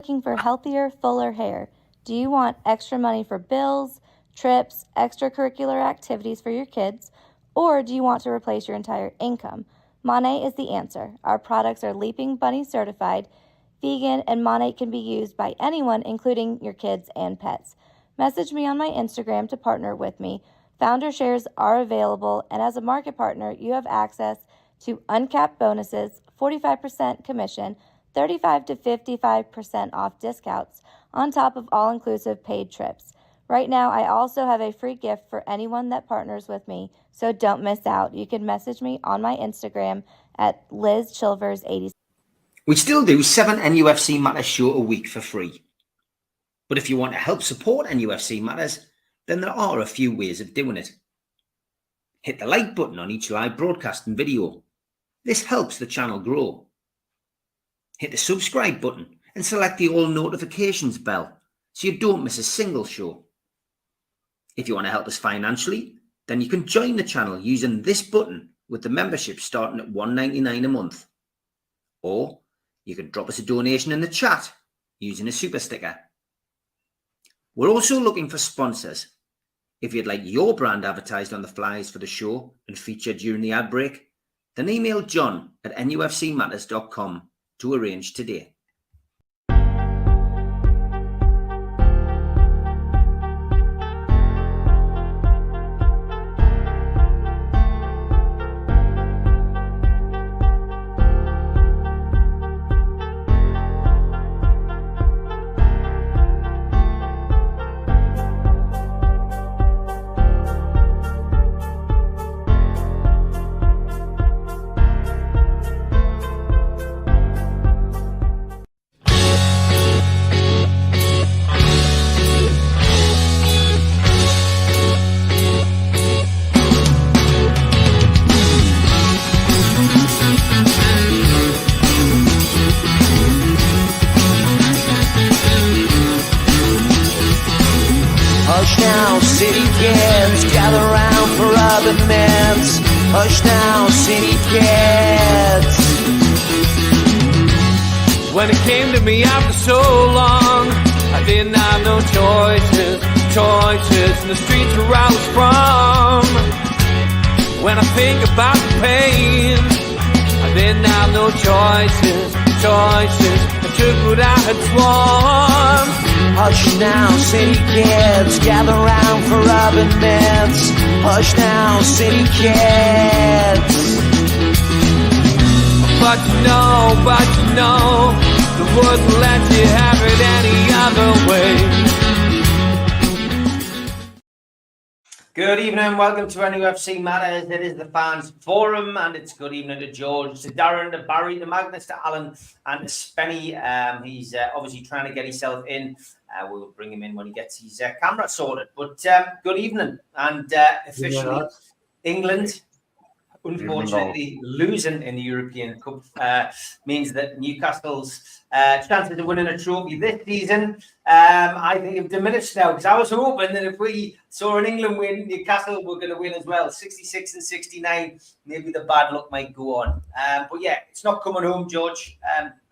Looking for healthier, fuller hair? Do you want extra money for bills, trips, extracurricular activities for your kids, or do you want to replace your entire income? Monat is the answer. Our products are Leaping Bunny certified, vegan, and Monat can be used by anyone, including your kids and pets. Message me on my Instagram to partner with me. Founder shares are available, and as a market partner, you have access to uncapped bonuses, 45% commission, 35 to 55% off discounts, on top of all-inclusive paid trips. Right now, I also have a free gift for anyone that partners with me, so don't miss out. You can message me on my Instagram at LizChilvers86. We still do 7 NUFC Matters show a week for free. But if you want to help support NUFC Matters, then there are a few ways of doing it. Hit the like button on each live broadcast and video. This helps the channel grow. Hit the subscribe button and select the all notifications bell so you don't miss a single show. If you want to help us financially, then you can join the channel using this button with the membership starting at $1.99 a month. Or you can drop us a donation in the chat using a super sticker. We're also looking for sponsors. If you'd like your brand advertised on the flyers for the show and featured during the ad break, then email John at nufcmatters.com to arrange today. Hush now, city kids. When it came to me after so long, I didn't have no choices in the streets where I was from. When I think about the pain, I didn't have no choices. I took what I had sworn. Hush now, city kids, gather round for urban myths. Hush now, city kids. But you know, the wouldn't let you have it any other way. Good evening and welcome to NUFC Matters. It is the fans forum and it's good evening to George, to Darren, to Barry, to Magnus, to Alan and to Spenny. He's obviously trying to get himself in. We'll bring him in when he gets his camera sorted. But good evening and officially England, unfortunately losing in the European Cup means that Newcastle's chances of winning a trophy this season I think have diminished now, because I was hoping that if we saw an England win, Newcastle were going to win as well. 66 and 69, maybe the bad luck might go on. But yeah, it's not coming home, George.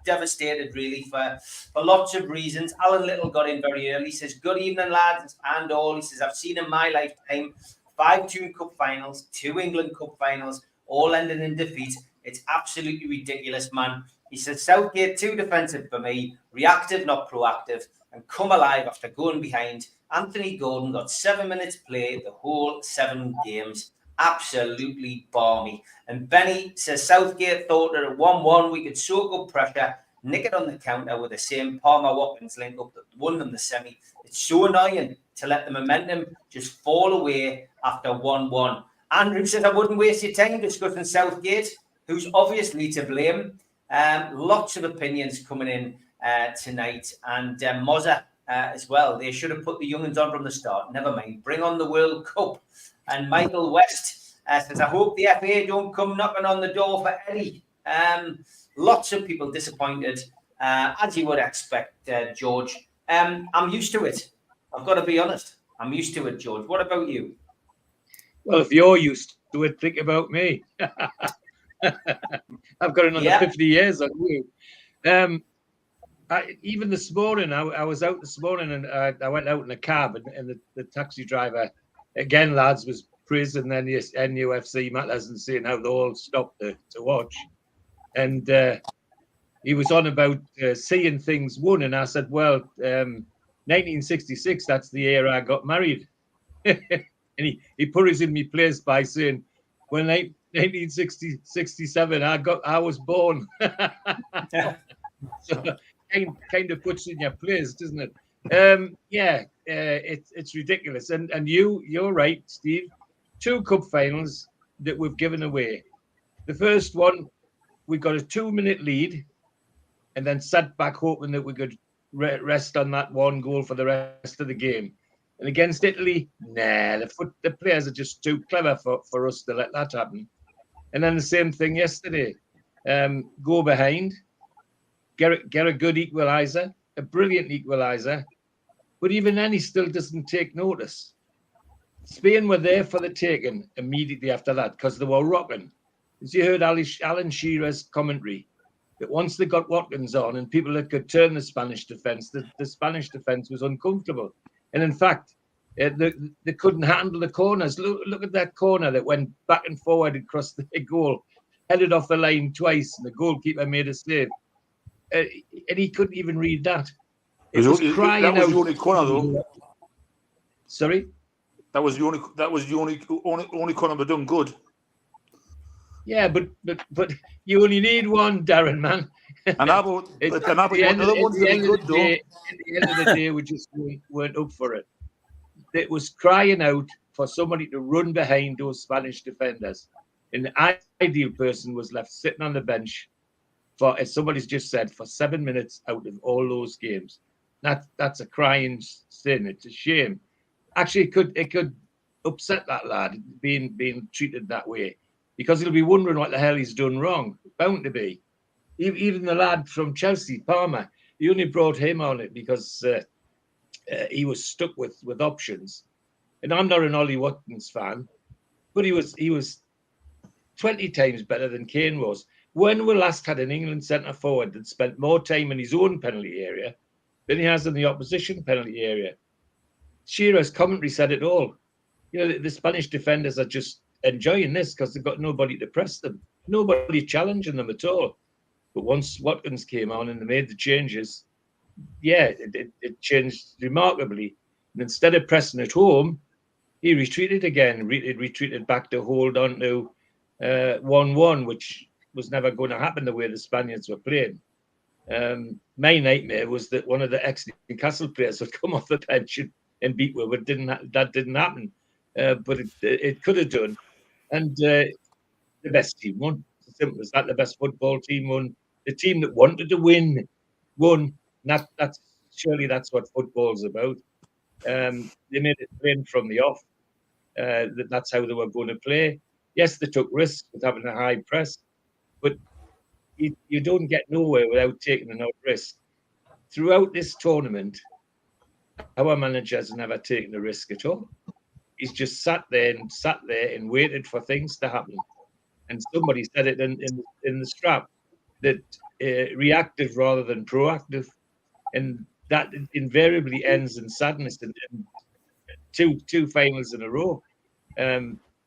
Devastated really for lots of reasons. Alan Little got in very early. He says, good evening lads and all. He says, I've seen in my lifetime 5 Tune Cup finals, 2 England Cup finals, all ending in defeat. It's absolutely ridiculous, man. He says, Southgate too defensive for me, reactive not proactive, and come alive after going behind. Anthony Gordon got 7 minutes play the whole 7 games. Absolutely balmy. And Benny says Southgate thought that at 1-1 we could soak up pressure, nick it on the counter with the same Palmer-Watkins link up that won them the semi. It's so annoying to let the momentum just fall away after 1-1. Andrew says, I wouldn't waste your time discussing Southgate, who's obviously to blame. Lots of opinions coming in tonight. And Mozza as well. They should have put the young'uns on from the start. Never mind. Bring on the World Cup. And Michael West says, I hope the FA don't come knocking on the door for Eddie. Lots of people disappointed, as you would expect, George. I'm used to it. I've got to be honest. I'm used to it, George. What about you? Well, if you're used to it, think about me. I've got another 50 years on you. even this morning, I was out this morning and I went out in a cab and the taxi driver, again, lads, was praising the NUFC matters and saying how they all stopped to watch. And he was on about seeing things won. And I said, well, 1966, that's the year I got married. And he put us in my place by saying, well, 1967, I was born. So kind of puts you in your place, doesn't it? It's ridiculous. And you're right, Steve. 2 cup finals that we've given away. The first one, we got a 2-minute lead, and then sat back hoping that we could rest on that 1 goal for the rest of the game. And against Italy, the players are just too clever for us to let that happen. And then the same thing yesterday. Go behind, get a good equaliser, a brilliant equaliser, but even then he still doesn't take notice. Spain were there for the taking immediately after that because they were rocking. As you heard Alan Shearer's commentary, that once they got Watkins on and people that could turn the Spanish defence, the Spanish defence was uncomfortable. And in fact, they couldn't handle the corners. Look at that corner that went back and forward across the goal, headed off the line twice, and the goalkeeper made a save. And he couldn't even read that. It was crying out. That was the only corner, though. Sorry? That was the only corner but done good. Yeah, but you only need one, Darren, man. And how about the other ones that were good, though? At the end of the day, we just weren't up for it. It was crying out for somebody to run behind those Spanish defenders. And the ideal person was left sitting on the bench for, as somebody's just said, for 7 minutes out of all those games. That's a crying sin. It's a shame. Actually, it could upset that lad being treated that way, because he'll be wondering what the hell he's done wrong. Bound to be. Even the lad from Chelsea, Palmer, he only brought him on it because he was stuck with options. And I'm not an Ollie Watkins fan, but he was 20 times better than Kane was. When we last had an England centre forward that spent more time in his own penalty area than he has in the opposition penalty area? Shearer's commentary said it all. You know, the Spanish defenders are just enjoying this because they've got nobody to press them, nobody challenging them at all. But once Watkins came on and they made the changes, it changed remarkably. And instead of pressing at home, he retreated again, retreated back to hold on to 1-1, which was never going to happen the way the Spaniards were playing. My nightmare was that one of the ex-Newcastle players would come off the bench and beat me, but that didn't happen. But it could have done. And the best team won. It's as simple as that. The best football team won. The team that wanted to win won. That's surely that's what football's about. They made it plain from the off that's how they were going to play. Yes, they took risks with having a high press, but you don't get nowhere without taking enough risk. Throughout this tournament, our manager has never taken a risk at all. He's just sat there and waited for things to happen. And somebody said it in the strap, that reactive rather than proactive, and that invariably ends in sadness. In two finals in a row,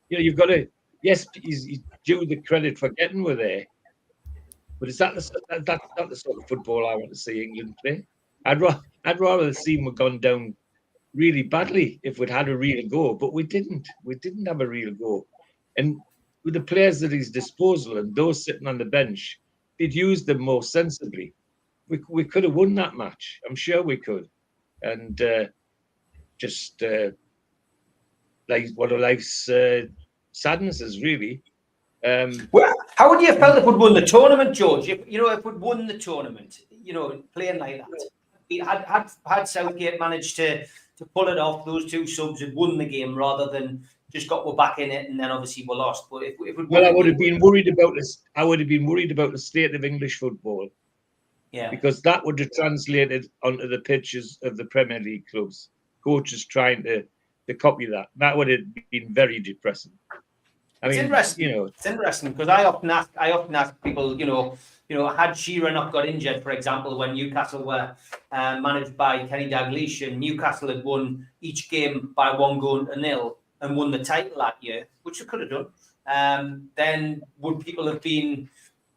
you've got to. Yes, he's due the credit for getting we're there, but that's not the sort of football I want to see England play. I'd rather see them have gone down really badly if we'd had a real go, but we didn't. We didn't have a real go, and with the players at his disposal and those sitting on the bench, he'd used them more sensibly. We could have won that match. I'm sure we could, and like one of life's sadnesses, really. Well, how would you have felt if we'd won the tournament, George? If we'd won the tournament, playing like that, had Southgate managed to pull it off, those two subs had won the game rather than just got we're back in it and then obviously we're lost. But I would have been worried about this. I would have been worried about the state of English football. Yeah, because that would have translated onto the pitches of the Premier League clubs. Coaches trying to copy that. That would have been very depressing. It's interesting because I often ask people, You know, had Shearer not got injured, for example, when Newcastle were managed by Kenny Dalglish, and Newcastle had won each game by 1-0 and won the title that year, which they could have done, then would people have been,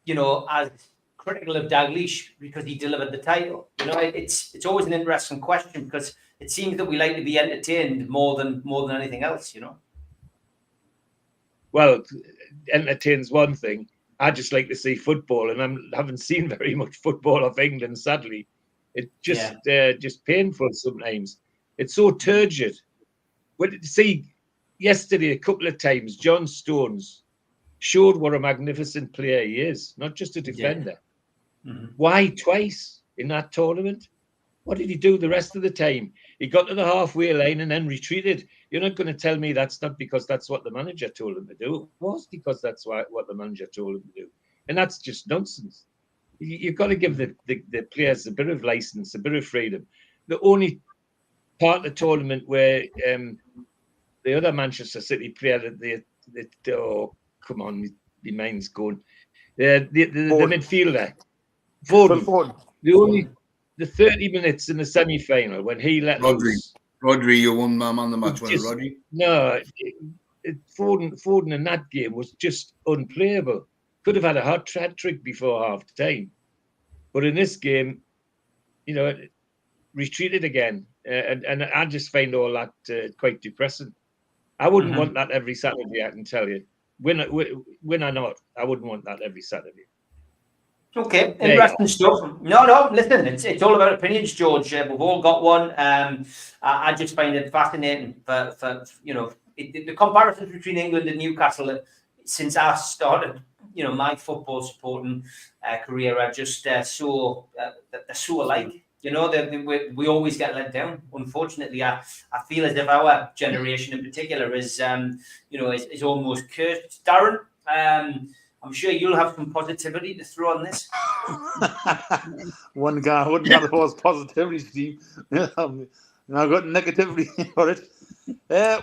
you know, as critical of Dalglish because he delivered the title? You know, it's always an interesting question, because it seems that we like to be entertained more than anything else, you know. Well, entertain's one thing. I just like to see football, and I haven't seen very much football of England, sadly. It's just painful sometimes. It's so turgid. Well, see, yesterday a couple of times, John Stones showed what a magnificent player he is, not just a defender. Yeah. Mm-hmm. Why twice in that tournament? What did he do the rest of the time? He got to the halfway line and then retreated. You're not going to tell me that's not because that's what the manager told him to do. It was because that's what the manager told him to do. And that's just nonsense. You've got to give the players a bit of license, a bit of freedom. The only part of the tournament where the other Manchester City player, oh, come on, my mind's going. The midfielder, Foden. The 30 minutes in the semi-final when he let loose. Rodri, you won man of the match, wasn't it, Rodri? No, Foden in that game was just unplayable. Could have had a hot trick before half time. But in this game, you know, retreated again. And I just find all that quite depressing. I wouldn't want that every Saturday, I can tell you. Win or not, I wouldn't want that every Saturday. Okay, interesting stuff. No, listen, it's all about opinions, George. We've all got one. I just find it fascinating for you know, the comparisons between England and Newcastle since I started, you know, my football supporting career are just they're so alike. You know, we always get let down. Unfortunately, I feel as if our generation in particular is you know, is almost cursed. Darren, I'm sure you'll have some positivity to throw on this. One guy wouldn't have the most positivity, Steve. And I've got negativity for it.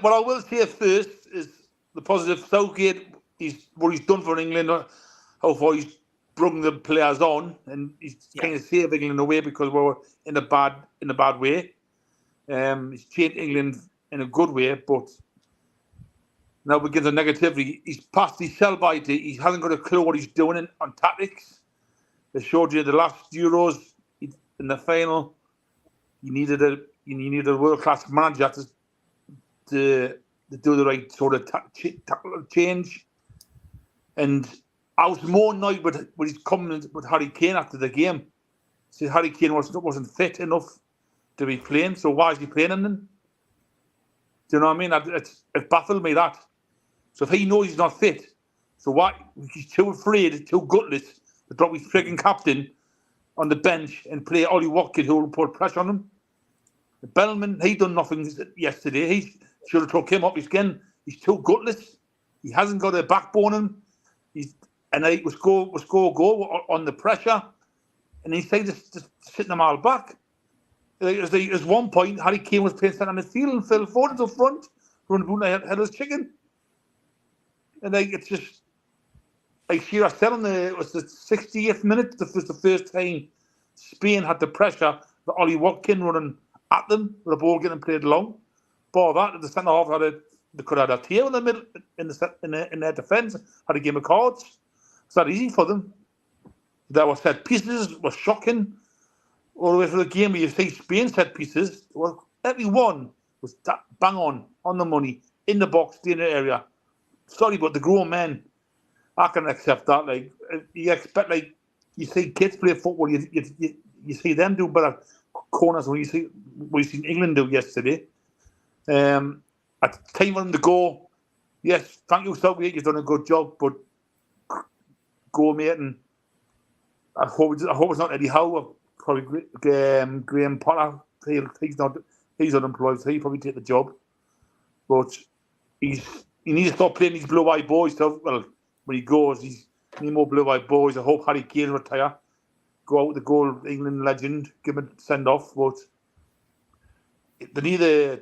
What I will say first is the positive. Southgate, what he's done for England, how far he's brought the players on, and he's kind of saved England away because we're in a bad way. He's changed England in a good way, but now we get the negativity. He's past his sell-by date. He hasn't got a clue what he's doing on tactics. They showed you the last Euros in the final. You needed a world-class manager to do the right sort of tactical change. And I was more annoyed with his comment with Harry Kane after the game. He said Harry Kane wasn't fit enough to be playing, so why is he playing him then? Do you know what I mean? It baffled me that. So if he knows he's not fit, so why? He's too afraid, too gutless to drop his freaking captain on the bench and play Ollie Watkins, who will put pressure on him. Bellman, he done nothing yesterday. He should have took him up. He's too gutless. He hasn't got a backbone in him. And it was go on the pressure, and he said just sitting them all back. There's one point Harry Kane was playing centre midfield and Phil Foden's up front, running boot headless chicken. And it's just like Shearer said it was the 68th minute. This was the first time Spain had the pressure that Ollie Watkins running at them with the ball getting played long. But that the centre half they could have had a tail in the middle in their defence, had a game of cards. It's not easy for them. There were set pieces, was shocking. All the way through the game, you see Spain set pieces. Well, every one was bang on the money, in the box, in the area. Sorry, but the grown men, I can accept that. Like you expect, like you see kids play football, you see them do better corners when you see what you seen England do yesterday. At the time for them to go, yes, thank you, Southgate, you've done a good job, but go, mate, and I hope it's not Eddie Howe. Probably Graham Potter. He's unemployed, so he'll probably take the job. But he needs to stop playing these blue-eyed boys. So, well, when he goes, he needs more blue-eyed boys. I hope Harry Kane retire. Go out with the goal, England legend, give him a send-off. But they need a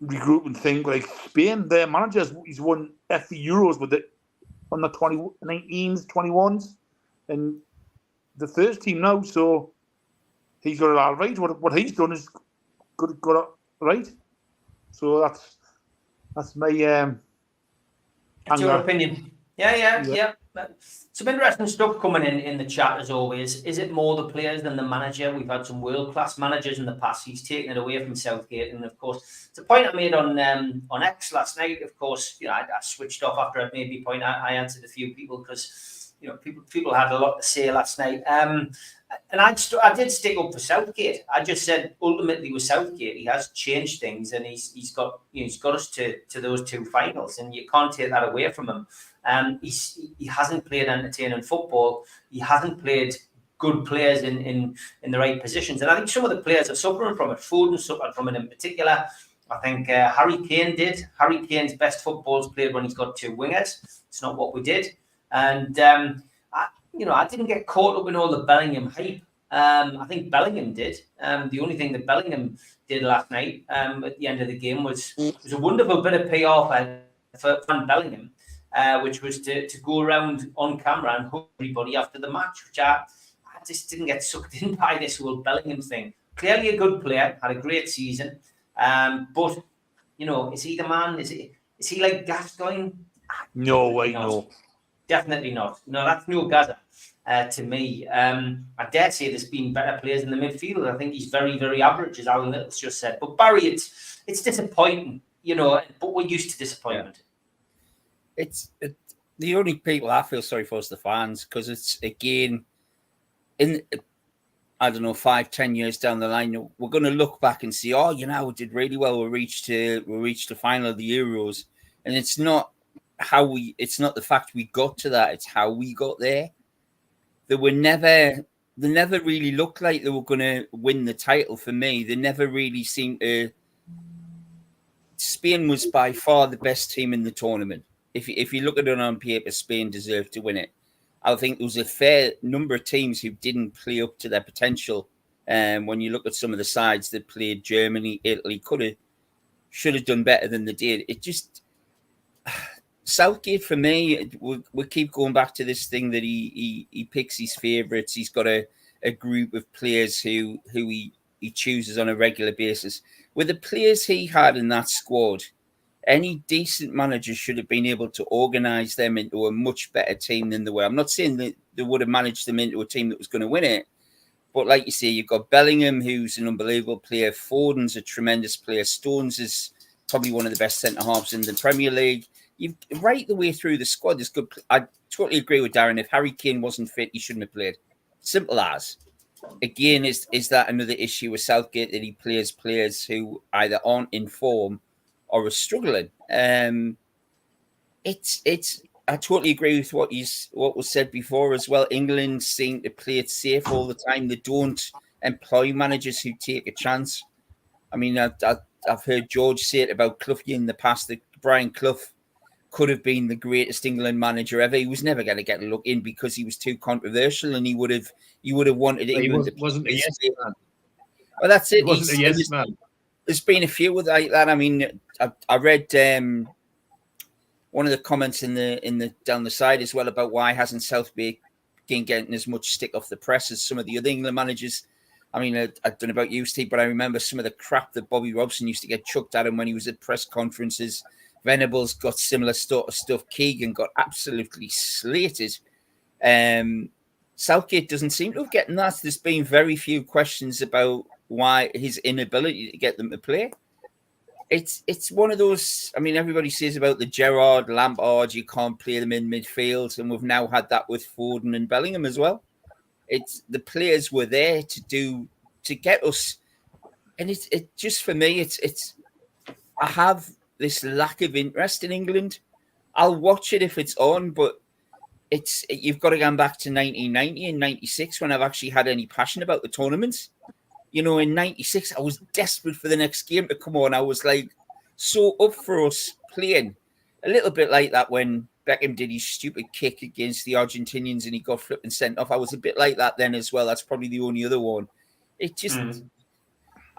regrouping thing. Like Spain, their manager, he's won FA Euros with on the 19s, 21s, and the first team now. So he's got it all right. What he's done is got it right. So that's my That's your opinion. Yeah. Some interesting stuff coming in the chat as always. Is it more the players than the manager? We've had some world-class managers in the past. He's taken it away from Southgate, and of course, it's a point I made on X last night. Of course, I switched off after I made the point. I answered a few people because people had a lot to say last night. And I did stick up for Southgate. I just said ultimately with Southgate, he has changed things, and he's got us to those two finals, and you can't take that away from him. He hasn't played entertaining football. He hasn't played good players in the right positions, and I think some of the players are suffering from it. Foden suffered from it in particular. I think Harry Kane did. Harry Kane's best football's played when he's got two wingers. It's not what we did, and I didn't get caught up in all the Bellingham hype. I think Bellingham did. The only thing that Bellingham did last night at the end of the game was a wonderful bit of PR for Van Bellingham, which was to go around on camera and hug everybody after the match, which I just didn't get sucked in by this whole Bellingham thing. Clearly a good player, had a great season, but is he the man? Is he like Gascoigne? No way, no. Definitely not. No, that's no Gaza to me. I dare say there's been better players in the midfield. I think he's very, very average, as Alan Little's just said. But Barry, it's disappointing, but we're used to disappointment. Yeah. The only people I feel sorry for is the fans, because it's, again, in, I don't know, 5-10 years down the line, we're going to look back and see, we did really well. We reached the final of the Euros. And it's not the fact we got to that, it's how we got there. They never really looked like they were going to win the title for me. They never really seemed to. Spain was by far the best team in the tournament. If you look at it on paper, Spain deserved to win it. I think there was a fair number of teams who didn't play up to their potential. When you look at some of the sides that played, Germany, Italy, should have done better than they did. It just. Southgate, for me, we keep going back to this thing that he picks his favourites. He's got a group of players who he chooses on a regular basis. With the players he had in that squad, any decent manager should have been able to organise them into a much better team than they were. I'm not saying that they would have managed them into a team that was going to win it, but like you say, you've got Bellingham, who's an unbelievable player. Foden's a tremendous player. Stones is probably one of the best centre-halves in the Premier League. You've right the way through the squad. There's good. I totally agree with Darren. If Harry Kane wasn't fit, he shouldn't have played. Simple as. Again, is that another issue with Southgate, that he plays players who either aren't in form or are struggling? It's. I totally agree with what was said before as well. England seem to play it safe all the time. They don't employ managers who take a chance. I mean, I've heard George say it about Clough in the past, that Brian Clough could have been the greatest England manager ever. He was never going to get a look in because he was too controversial, and he would have wanted England. Wasn't a yes man. Well, that's it. He wasn't a yes man. There's been a few like that. I mean, I read one of the comments in the down the side as well about why hasn't Southgate been getting as much stick off the press as some of the other England managers. I mean, I don't know about you, Steve, but I remember some of the crap that Bobby Robson used to get chucked at him when he was at press conferences. Venables got similar sort of stuff. Keegan got absolutely slated. Southgate doesn't seem to have gotten that. There's been very few questions about why his inability to get them to play. It's one of those. I mean, everybody says about the Gerrard, Lampard, you can't play them in midfield, and we've now had that with Foden and Bellingham as well. It's the players were there to get us, and it just for me, it's I have this lack of interest in England. I'll watch it if it's on, but you've got to go back to 1990 and 96 when I've actually had any passion about the tournaments. In 96, I was desperate for the next game to come on. I was like so up for us playing. A little bit like that when Beckham did his stupid kick against the Argentinians and he got flipped and sent off. I was a bit like that then as well. That's probably the only other one. It just...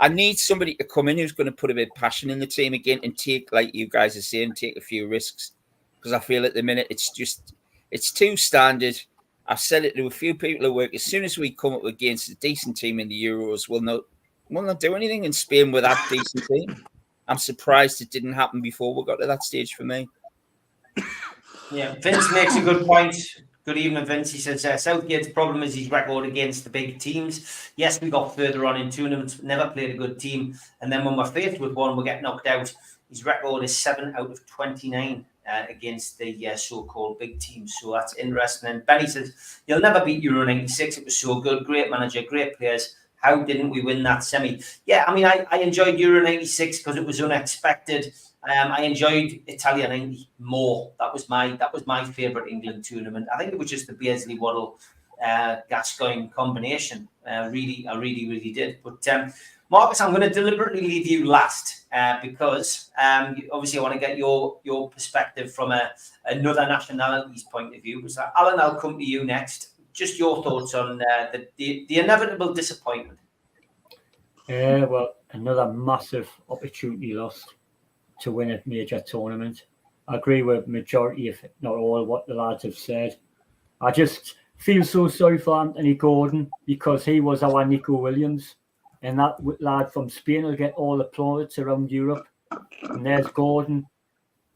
I need somebody to come in who's going to put a bit of passion in the team again and take, like you guys are saying, take a few risks. Because I feel at the minute it's just It's too standard. I've said it to a few people at work. As soon as we come up against a decent team in the Euros, we'll not do anything in Spain with that decent team. I'm surprised it didn't happen before we got to that stage for me. Yeah, Vince makes a good point. Good evening, Vince. He says, Southgate's problem is his record against the big teams. Yes, we got further on in tournaments, never played a good team. And then when we're faced with one, we get knocked out. His record is 7 out of 29 against the so-called big teams. So that's interesting. And Benny says, you'll never beat Euro 96. It was so good. Great manager, great players. How didn't we win that semi? Yeah, I mean, I enjoyed Euro 96 because it was unexpected. I enjoyed Italia 90 more. That was my favourite England tournament. I think it was just the Beardsley Waddle Gascoigne combination. I really did. But Marcus, I'm going to deliberately leave you last because obviously I want to get your perspective from another nationality's point of view. So Alan, I'll come to you next. Just your thoughts on the inevitable disappointment. Well, another massive opportunity lost to win a major tournament. I agree with majority, if not all, what the lads have said. I just feel so sorry for Anthony Gordon because he was our Nico Williams, and that lad from Spain will get all the plaudits around Europe. And there's Gordon.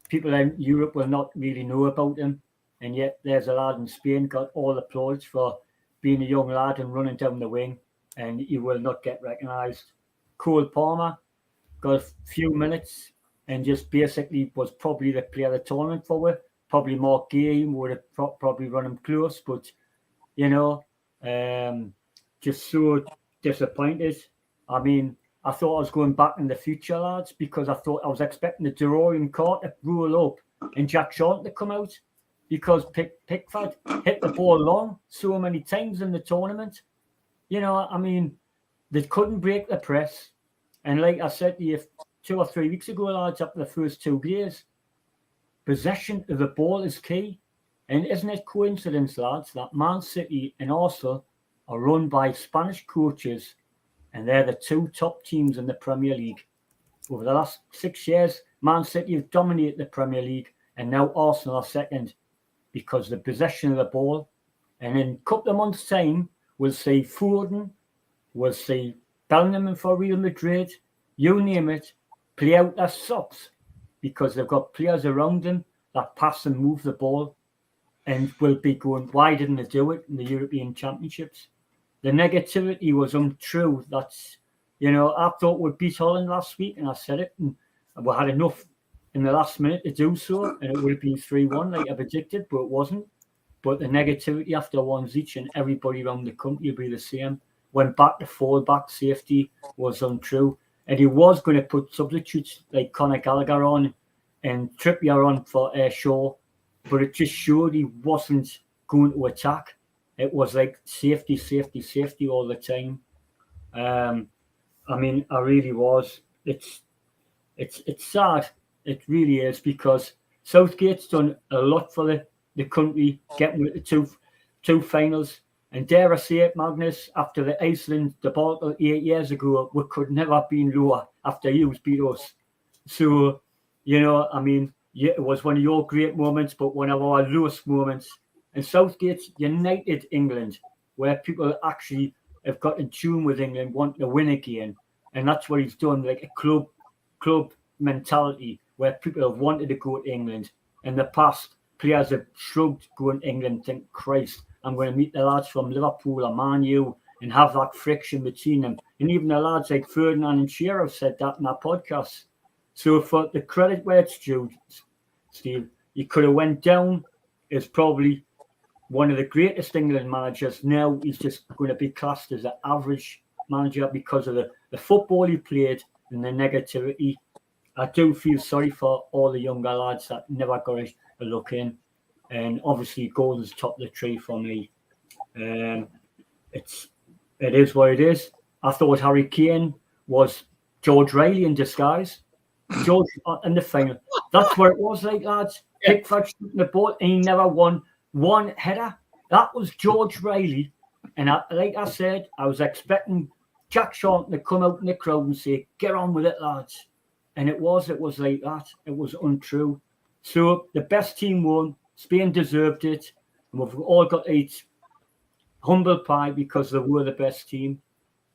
People in Europe will not really know about him, and yet there's a lad in Spain got all the plaudits for being a young lad and running down the wing, and he will not get recognised. Cole Palmer got a few minutes and just basically was probably the player of the tournament for it. Probably Mark Gay would have probably run him close, but, just so disappointed. I mean, I thought I was going back in the future, lads, because I was expecting the DeRoyan car to roll up and Jack Shaw to come out because Pickford hit the ball long so many times in the tournament. I mean, they couldn't break the press. And like I said to you 2 or 3 weeks ago, lads, after the first 2 years, possession of the ball is key. And isn't it coincidence, lads, that Man City and Arsenal are run by Spanish coaches, and they're the 2 top teams in the Premier League. Over the last 6 years, Man City have dominated the Premier League, and now Arsenal are second because the possession of the ball. And in a couple of months' time, we'll see Foden, we'll see Bellingham for Real Madrid, you name it, play out their socks because they've got players around them that pass and move the ball and will be going, why didn't they do it in the European Championships? The negativity was untrue. That's, I thought we'd beat Holland last week, and I said it, and we had enough in the last minute to do so, and it would have been 3-1 like I predicted, but it wasn't. But the negativity after ones each, and everybody around the country will be the same. Went back to full-back safety was untrue. And he was going to put substitutes like Conor Gallagher on and Trippier on for Shaw, but it just showed he wasn't going to attack. It was like safety all the time. I mean, I really was. It's sad. It really is, because Southgate's done a lot for the country, getting with the two finals. And dare I say it, Magnus, after the Iceland debacle 8 years ago, we could never have been lower after you beat us. So, I mean, it was one of your great moments, but one of our lowest moments. And Southgate's united England, where people actually have got in tune with England, want to win again. And that's what he's done, like a club mentality, where people have wanted to go to England. In the past, players have shrugged going to England, think, Christ, I'm going to meet the lads from Liverpool or Man U and have that friction between them. And even the lads like Ferdinand and Shearer have said that in our podcast. So for the credit where it's due, Steve, you could have went down as probably one of the greatest England managers. Now he's just going to be classed as an average manager because of the football he played and the negativity. I do feel sorry for all the younger lads that never got a look in. And obviously, Gordon's top of the tree for me. It is what it is. I thought Harry Kane was George Riley in disguise. George in the final. That's what it was like, lads. Pickford shooting the ball, and he never won one header. That was George Riley. And like I said, I was expecting Jack Shaw to come out in the crowd and say, "Get on with it, lads." And it was like that. It was untrue. So the best team won. Spain deserved it. and we've all got to eat humble pie because they were the best team.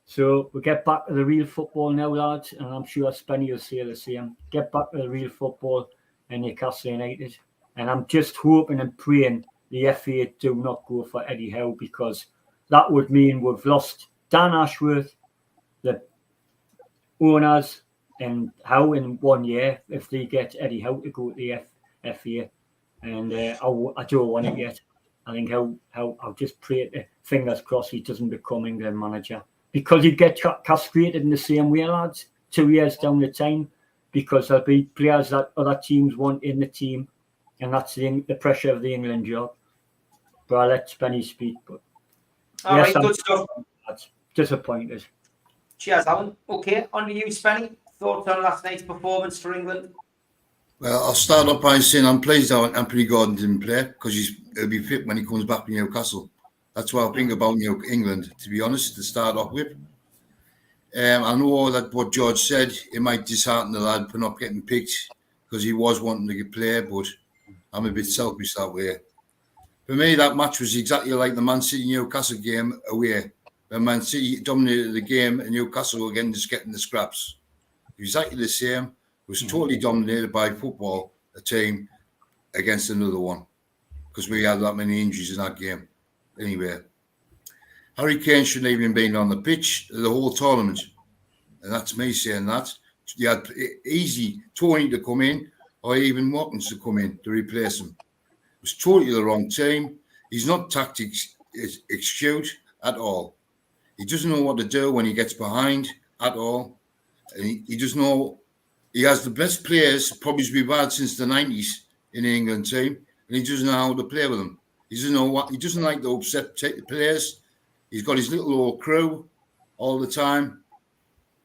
So we get back to the real football now, lads, and I'm sure Spenny will say the same. Get back to the real football in Newcastle United. And I'm just hoping and praying the FA do not go for Eddie Howe, because that would mean we've lost Dan Ashworth, the owners, and Howe in 1 year if they get Eddie Howe to go to the FA. And I don't want it yet. I think I'll just pray to fingers crossed he doesn't become England manager, because he'd get castrated in the same way, lads, 2 years down the time, because there'll be players that other teams want in the team, and that's the pressure of the England job. But I'll let Spenny speak. But all right, good stuff. Disappointed. Cheers, Alan. Okay, on to you, Spenny. Thoughts on last night's performance for England? Well, I'll start off by saying I'm pleased that Anthony Gordon didn't play, because he'll be fit when he comes back to Newcastle. That's what I think about England, to be honest, to start off with. I know that what George said, it might dishearten the lad for not getting picked, because he was wanting to play, but I'm a bit selfish that way. For me, that match was exactly like the Man City-Newcastle game away, when Man City dominated the game and Newcastle were just getting the scraps. Exactly the same. It was totally dominated by football, a team against another one, because we had that many injuries in that game. Anyway, Harry Kane shouldn't have even been on the pitch the whole tournament. And that's me saying that. You had easy Tony to come in, or even Watkins to come in to replace him. It was totally the wrong team. He's not tactics astute at all. He doesn't know what to do when he gets behind at all. And he doesn't know. He has the best players probably we've had since the 90s in the England team, and he doesn't know how to play with them. He doesn't know what. He doesn't like to upset players. He's got his little old crew all the time.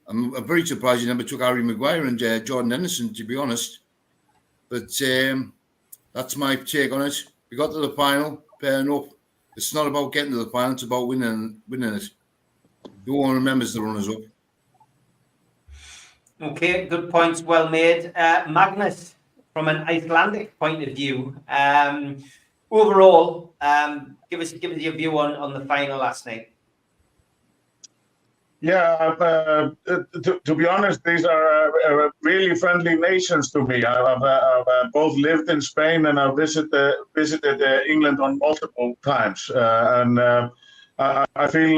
I'm very surprised he never took Harry Maguire and Jordan Henderson, to be honest. But that's my take on it. We got to the final, fair enough. It's not about getting to the final; it's about winning it. No one remembers the runners-up. Okay, good points, well made. Magnus, from an Icelandic point of view, overall, give us your view on the final last night. Yeah, to be honest, these are really friendly nations to me. I've both lived in Spain and I've visited England on multiple times, and I feel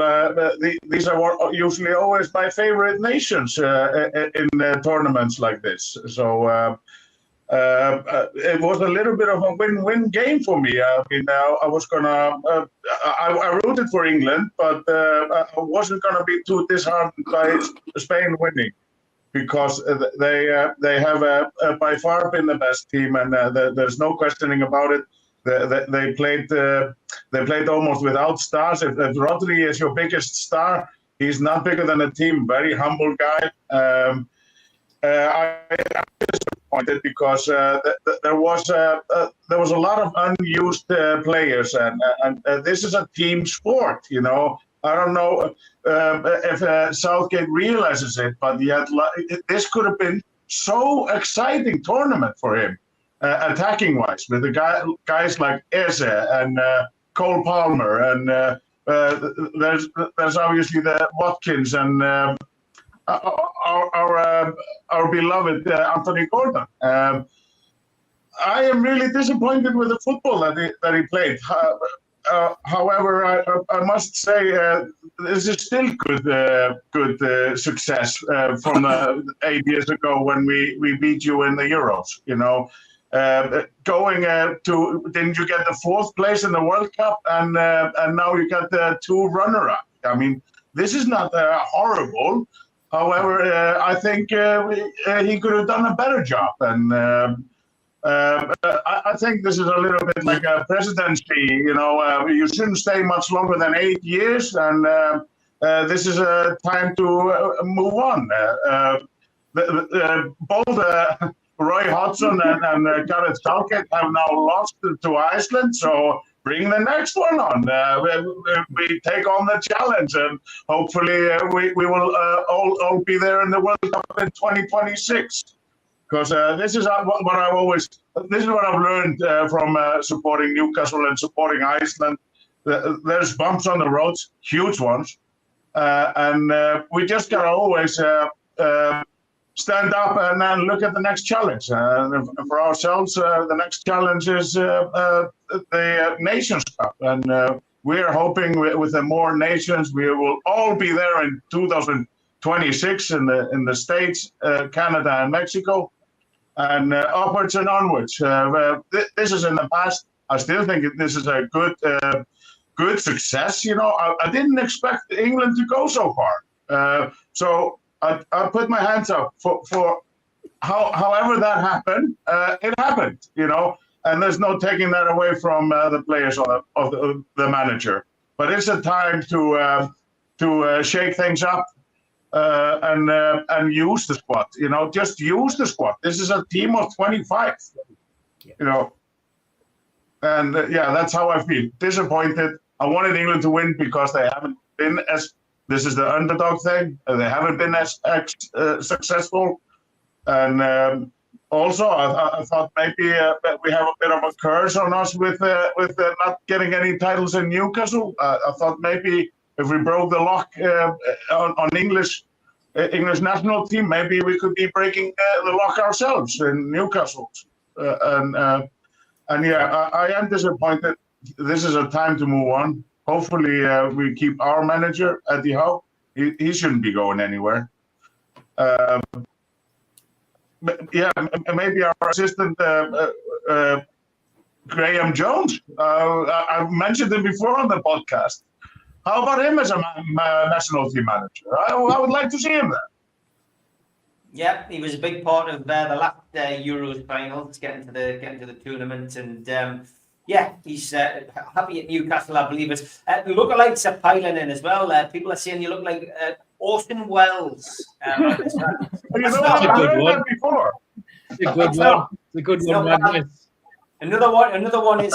these are usually always my favorite nations in tournaments like this. So it was a little bit of a win-win game for me. I mean, I was gonna, I rooted for England, but I wasn't gonna be too disheartened by Spain winning, because they have by far been the best team, and there's no questioning about it. They played almost without stars. If Rodri is your biggest star, he's not bigger than a team. Very humble guy. I'm disappointed because there was a lot of unused players, and this is a team sport. You know, I don't know if Southgate realizes it, but yet this could have been so exciting tournament for him. Attacking wise, with the guys like Eze and Cole Palmer, and there's obviously the Watkins and our beloved Anthony Gordon. I am really disappointed with the football that he played. However, I must say this is still good success from 8 years ago when we beat you in the Euros. You know. Going to, didn't you get the 4th place in the World Cup, and now you got the 2 runner-up. I mean, this is not horrible. However, I think he could have done a better job, and I think this is a little bit like a presidency. You know, you shouldn't stay much longer than 8 years, and this is a time to move on. Both. Roy Hodgson and Gareth Southgate have now lost to Iceland, so bring the next one on. We take on the challenge, and hopefully we will all be there in the World Cup in 2026. Because this is what I've learned from supporting Newcastle and supporting Iceland. There's bumps on the roads, huge ones, and we just gotta always stand up and then look at the next challenge. And for ourselves, the next challenge is the Nations Cup, and we are hoping with the more nations, we will all be there in 2026 in the States, Canada, and Mexico. And upwards and onwards. This is in the past. I still think this is a good success. You know, I didn't expect England to go so far. So I put my hands up for however that happened. It happened. You know, and there's no taking that away from the players or the manager. But it's a time to shake things up. And use the squad, you know, just use the squad. This is a team of 25, you know, and that's how I feel. Disappointed. I wanted England to win because they haven't been this is the underdog thing. They haven't been as successful. And also, I thought maybe we have a bit of a curse on us with not getting any titles in Newcastle. I thought maybe if we broke the lock on English national team, maybe we could be breaking the lock ourselves in Newcastle. I am disappointed. This is a time to move on. Hopefully, we keep our manager, Eddie Howe. He shouldn't be going anywhere. Maybe our assistant, Graham Jones. I mentioned him before on the podcast. How about him as a national team manager? I would like to see him there. Yeah, he was a big part of the last Euros finals, getting to the tournament, and he's happy at Newcastle, I believe. The lookalikes are piling in as well. People are saying you look like Orson Welles. You know what? I've heard that before. It's a good one. Another one is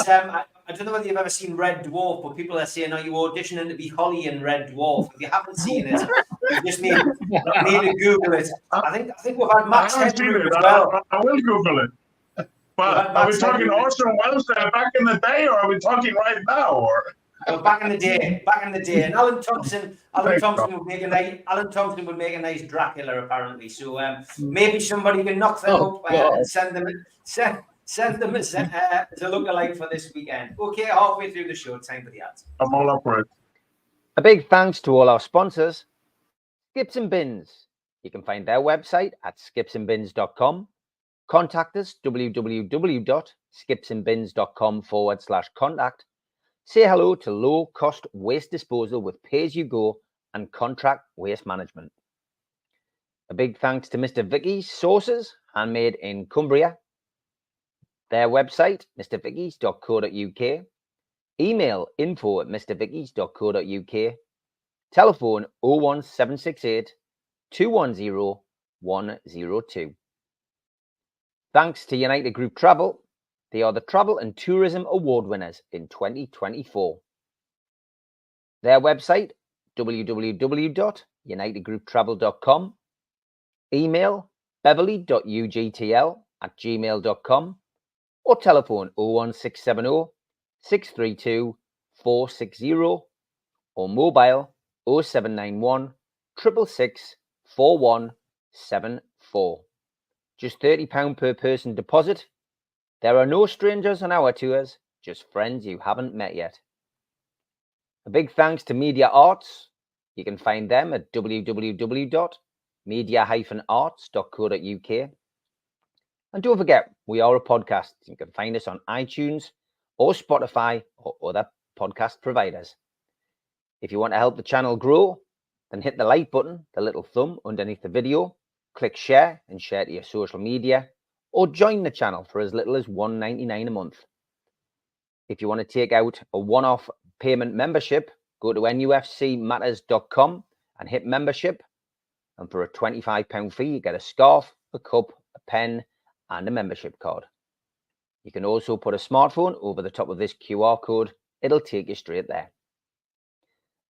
I don't know whether you've ever seen Red Dwarf, but people are saying, "Are you auditioning to be Holly in Red Dwarf?" If you haven't seen it, you just need to Google it. I think we've had Max Headroom as well. I will Google it. But are we talking Orson Welles back in the day, or are we talking right now? Or back in the day, and Alan Thompson would make a nice Dracula, apparently. So maybe somebody can knock them up and send them as a lookalike for this weekend. Okay, halfway through the show, time for the ads. I'm all up for it. A big thanks to all our sponsors. Skips and Bins. You can find their website at skipsandbins.com. Contact us, www.skipsandbins.com/contact. Say hello to low-cost waste disposal with pay-as-you-go and contract waste management. A big thanks to Mr. Vicky's Sauces, handmade in Cumbria. Their website, mrvickies.co.uk. Email info@mrvickies.co.uk. Telephone 01768 210 102. Thanks to United Group Travel. They are the Travel and Tourism Award winners in 2024. Their website, www.unitedgrouptravel.com. Email beverly.ugtl@gmail.com or telephone 01670 632 460 or mobile 0791 666 4174. Just £30 per person deposit. There are no strangers on our tours, just friends you haven't met yet. A big thanks to Media Arts. You can find them at www.media-arts.co.uk. And don't forget, we are a podcast. You can find us on iTunes or Spotify or other podcast providers. If you want to help the channel grow, then hit the like button, the little thumb underneath the video, click share and share to your social media, or join the channel for as little as $1.99 a month. If you want to take out a one-off payment membership, go to nufcmatters.com and hit membership. And for a £25 fee, you get a scarf, a cup, a pen, and a membership card. You can also put a smartphone over the top of this QR code. It'll take you straight there.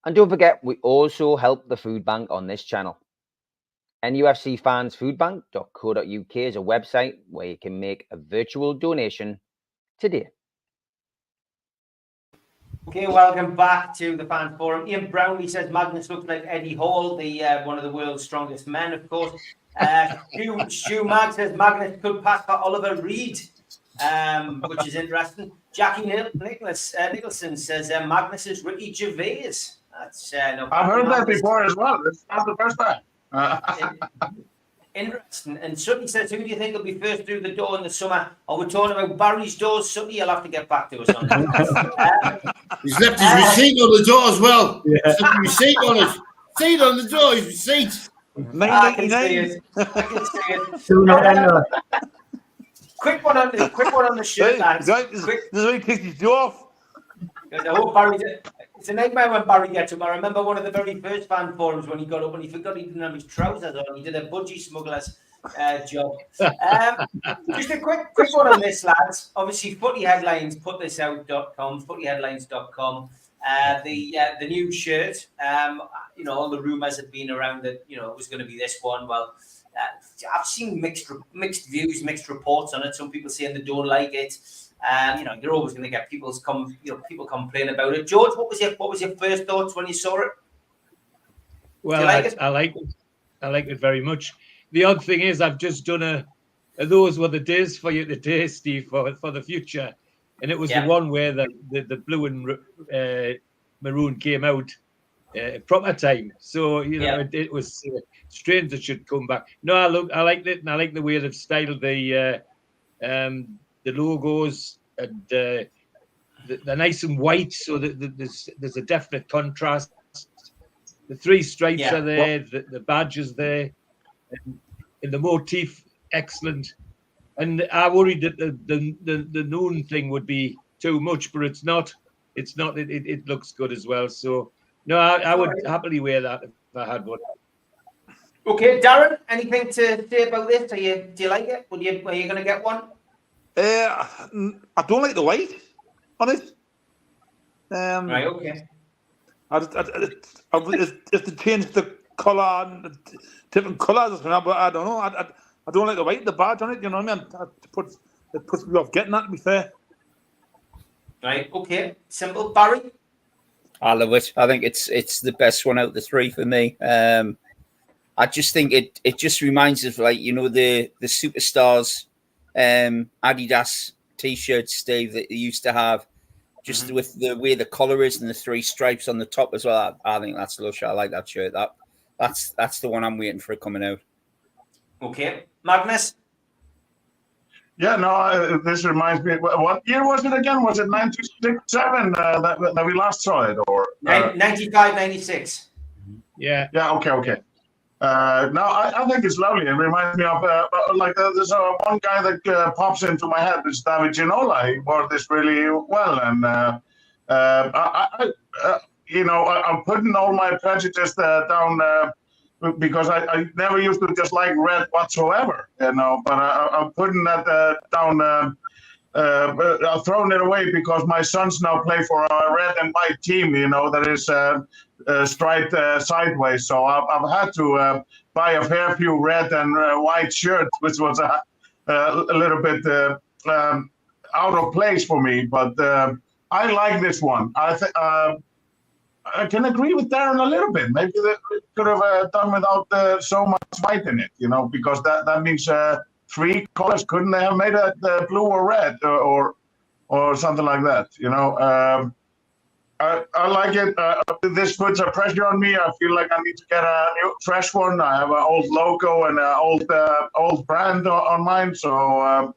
And don't forget, we also help the food bank on this channel. nufcfansfoodbank.co.uk is a website where you can make a virtual donation today. Okay, welcome back to the Fan Forum. Ian Brownlee says Magnus looks like Eddie Hall, the one of the world's strongest men, of course. Stu Mag says Magnus could pass for Oliver Reed, which is interesting. Jackie Nicholson says Magnus is Ricky Gervais. That's no. I've heard that before as well. It's not the first time. Interesting. And Sutty says, who do you think will be first through the door in the summer? Oh, we're talking about Barry's doors. Sutty, you'll have to get back to us on that. He's left his receipt on the door as well. Yeah. Receipt on it. Receipt on the door, his receipt. I can see it. Quick one on the shirt, lads. This is he takes his door off. It's a nightmare when Barry gets up. I remember one of the very first Fan Forums when he got up and he forgot he didn't have his trousers on. He did a budgie smuggler's job. Just a quick one on this, lads. Obviously, footyheadlines.com. The new shirt. All the rumours had been around that it was going to be this one. Well, I've seen mixed views, mixed reports on it. Some people saying they don't like it. You're always going to get people complain about it. George, what was your first thoughts when you saw it? Well, I like it very much. The odd thing is, I've just done those were the days for you today, Steve, for the future, and it was the one where the blue and maroon came out proper time. So it was strange it should come back. No, I liked it, and I like the way they've styled the logos, and they're nice and white, so that there's a definite contrast. The three stripes are there, the badge is there, and the motif excellent. And I worried that the noon thing would be too much, but it's not. It's not. It looks good as well. So no, I would happily wear that if I had one. Okay, Darren, anything to say about this? Do you like it? Are you going to get one? I don't like the white on it. Right, okay. If they change the colour and different colours, but I don't know. I don't like the white, the badge on it. You know what I mean? It puts me off getting that. To be fair. Right. Okay. Simple. Barry. I love it. I think it's the best one out of the three for me. I just think it just reminds us, like, the superstars Adidas t-shirts, Steve, that they used to have, just with the way the collar is and the three stripes on the top as well. I think that's lush. I like that shirt. That's the one I'm waiting for coming out. Okay, Magnus. Yeah, no, this reminds me. What year was it again? Was it 96-7 that we last saw it, or 95, 96? Yeah. Okay. No, I think it's lovely. It reminds me of there's one guy that pops into my head. It's David Ginola. He wore this really well, and I'm putting all my prejudice down because I never used to just like red whatsoever, but I'm putting that down. I've thrown it away because my sons now play for a red and white team, that is striped sideways. So I've had to buy a fair few red and white shirts, which was a little bit out of place for me. But I like this one. I can agree with Darren a little bit. Maybe they could have done without so much white in it, because that means three colors. Couldn't they have made it blue or red or something like that? I like it. This puts a pressure on me. I feel like I need to get a new, fresh one. I have an old logo and an old brand on mine, so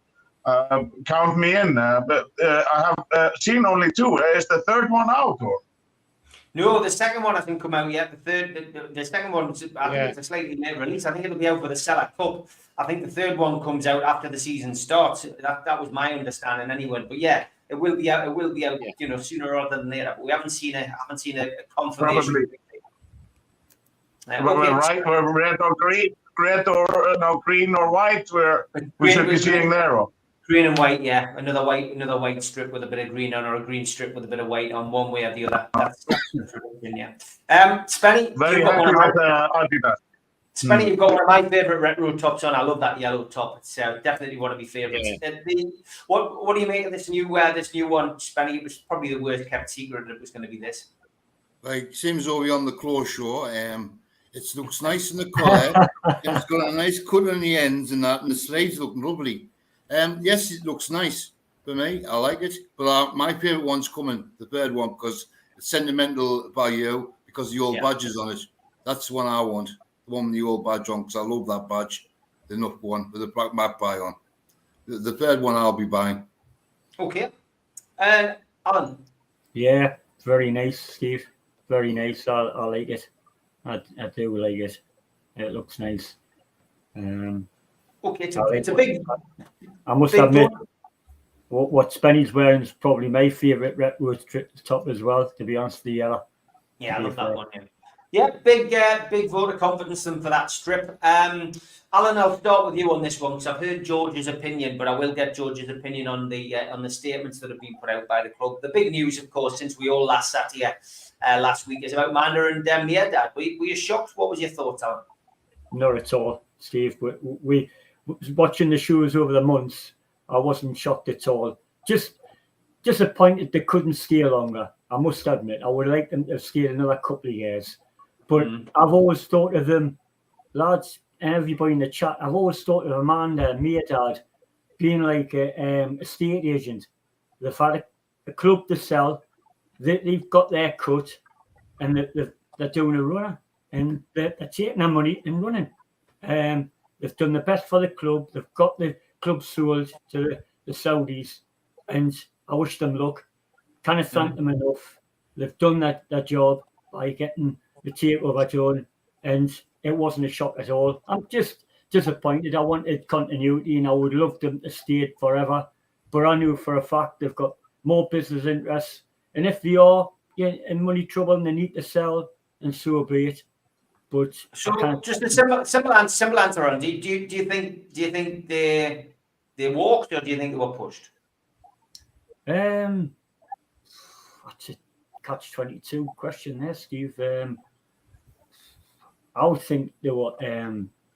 count me in. But I have seen only two. Is the third one out? Or? No, the second one hasn't come out yet. The second one, I think it's a slightly late release. I think it'll be out for the Cellar Cup. I think the third one comes out after the season starts. That was my understanding anyway. But yeah, it will be out. It will be out, sooner rather than later. But we haven't seen a confirmation. Probably. Right, or red or green, green or white. We should be seeing there. Or? Green and white, yeah. Another white strip with a bit of green on, or a green strip with a bit of white on, one way or the other. That's the tradition, yeah. Spenny, very happy with Adidas. Spenny, you've got one of my favourite retro tops on. I love that yellow top. It's definitely one of my favourites. Yeah. What do you make of this new one, Spenny? It was probably the worst kept secret that it was going to be this. Like seems over on the clothes show. It looks nice in the colour. And it's got a nice cut on the ends and that, and the sleeves look lovely. Yes, it looks nice for me. I like it. But my favourite one's coming, the third one, because it's sentimental value because the old badges on it. That's the one I want. The one with the old badge on, because I love that badge. The NUFC one with the black magpie on. The third one I'll be buying. Okay. And Alan? Yeah, very nice, Steve. Very nice. I like it. I do like it. It looks nice. Okay, it's a big... I must admit, what Spenny's wearing is probably my favourite retro top as well, to be honest, the yellow. Yeah, I love that one, yeah. Big vote of confidence for that strip. Alan, I'll start with you on this one because I've heard George's opinion, but I will get George's opinion on the statements that have been put out by the club. The big news, of course, since we all last sat here last week, is about Manda and Mirdad. Were you shocked? What was your thoughts, Alan? Not at all, Steve. We watching the shows over the months. I wasn't shocked at all. Just disappointed they couldn't stay longer. I must admit, I would like them to have stayed another couple of years. But I've always thought of them, lads, and everybody in the chat. I've always thought of Amanda and Mirdad being like a estate agent. They've had a club to sell. They've got their cut, and they're doing a runner, and they're taking their money and running. They've done the best for the club. They've got the club sold to the Saudis, and I wish them luck. Can't thank them enough. They've done their job by getting the takeover done, and it wasn't a shock at all. I'm just disappointed. I wanted continuity, and I would love them to stay forever. But I knew for a fact they've got more business interests, and if they are in money trouble and they need to sell, and so be it. But so, just a simple answer on. Do you think they walked, or do you think they were pushed? That's a catch-22 question there, Steve. I would think they were.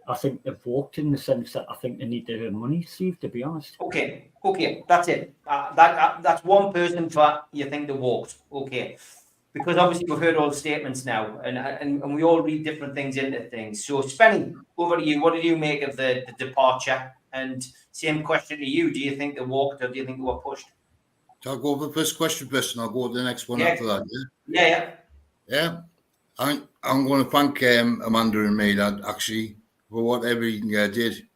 I think they've walked in the sense that I think they need their money, Steve. To be honest. Okay, that's it. That's one person for you think they walked. Okay, because obviously we've heard all the statements now, and we all read different things into things. So, Spenny, over to you. What did you make of the departure? And same question to you. Do you think they walked, or do you think they were pushed? So I'll go over the first question first, and I'll go to the next one after that. Yeah. I'm going to thank Amanda and Mirdad actually for what everything did.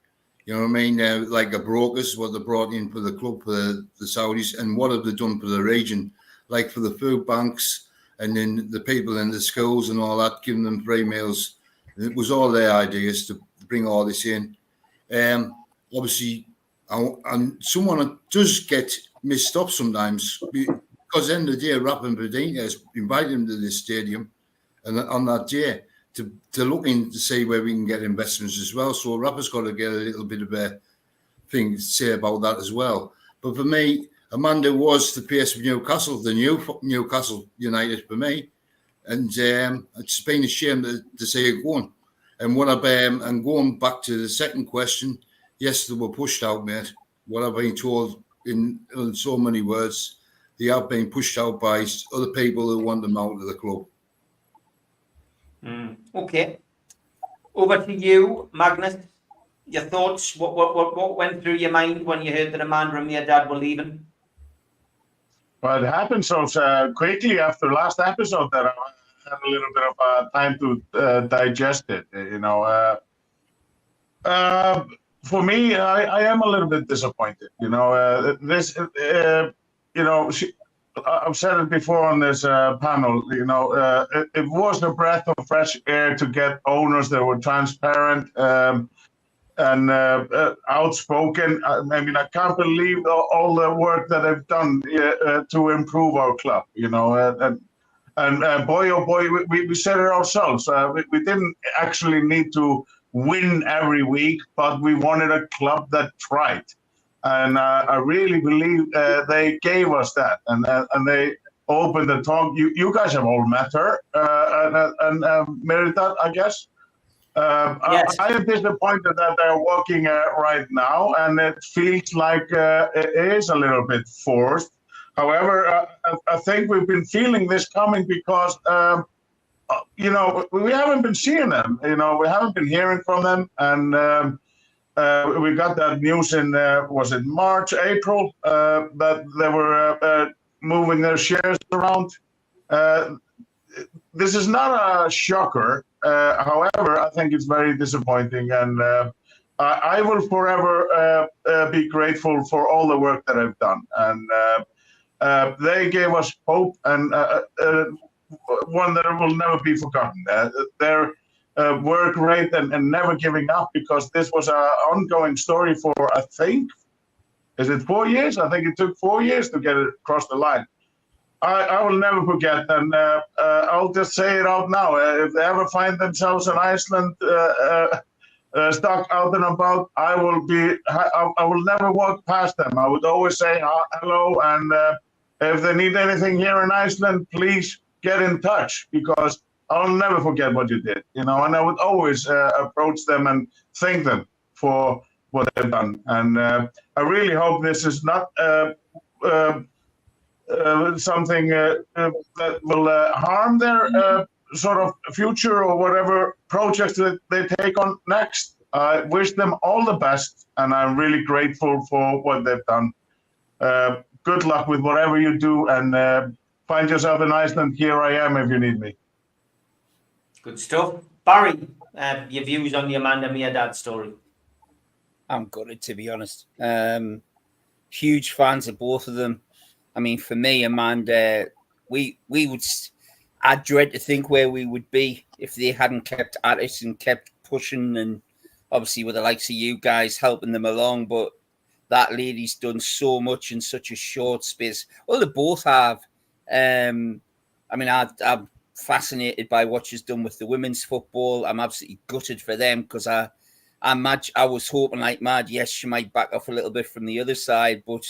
You know what I mean? Like the brokers, what they brought in for the club, for the Saudis, and what have they done for the region? Like for the food banks, and then the people in the schools and all that, giving them free meals. It was all their ideas to bring all this in. Obviously, and someone does get missed up sometimes because at the end of the day, Rap and Badina has invited him to this stadium, and on that day to look in to see where we can get investments as well. So Rapper's got to get a little bit of a thing to say about that as well. But for me, Amanda was the PS of Newcastle, the new Newcastle United for me, and it's been a shame to see it going. And and going back to the second question, yes, they were pushed out, mate. What I've been told in so many words, they have been pushed out by other people who want them out of the club. Okay. Over to you, Magnus. Your thoughts? What went through your mind when you heard that Amanda and Mirdad were leaving? Well, it happened so quickly after last episode that I had a little bit of time to digest it. You know, for me, I am a little bit disappointed. You know, I've said it before on this panel. You know, it was a breath of fresh air to get owners that were transparent and outspoken. I mean, I can't believe all the work that they've done to improve our club. You know, and boy, oh boy, we said it ourselves. We didn't actually need to win every week, but we wanted a club that tried. And I really believe they gave us that, and they opened the talk. You guys have all met her and Mirdad, I guess. Yes. I am disappointed that they're walking right now, and it feels like it is a little bit forced. However, I think we've been feeling this coming because, we haven't been seeing them. We haven't been hearing from them, and we got that news in, was it March, April, that they were moving their shares around. This is not a shocker. However, I think it's very disappointing, and I will forever be grateful for all the work that I've done. And they gave us hope, and one that will never be forgotten. Their work rate and never giving up, because this was an ongoing story for, I think, is it 4 years? I think it took 4 years to get it across the line. I will never forget, and I'll just say it out now. If they ever find themselves in Iceland, stuck out and about, I will never walk past them. I would always say hello, and if they need anything here in Iceland, please get in touch, because I'll never forget what you did, and I would always approach them and thank them for what they've done. And I really hope this is not something that will harm their sort of future or whatever projects that they take on next. I wish them all the best, and I'm really grateful for what they've done. Good luck with whatever you do, and find yourself in Iceland. Here I am if you need me. Good stuff. Barry, your views on the Amanda Miedad story? I'm gutted, to be honest. Huge fans of both of them. I mean, for me, Amanda, I dread to think where we would be if they hadn't kept at it and kept pushing, and obviously with the likes of you guys helping them along. But that lady's done so much in such a short space. Well, they both have. I mean, I'm fascinated by what she's done with the women's football. I'm absolutely gutted for them, because I was hoping like mad, yes, she might back off a little bit from the other side, but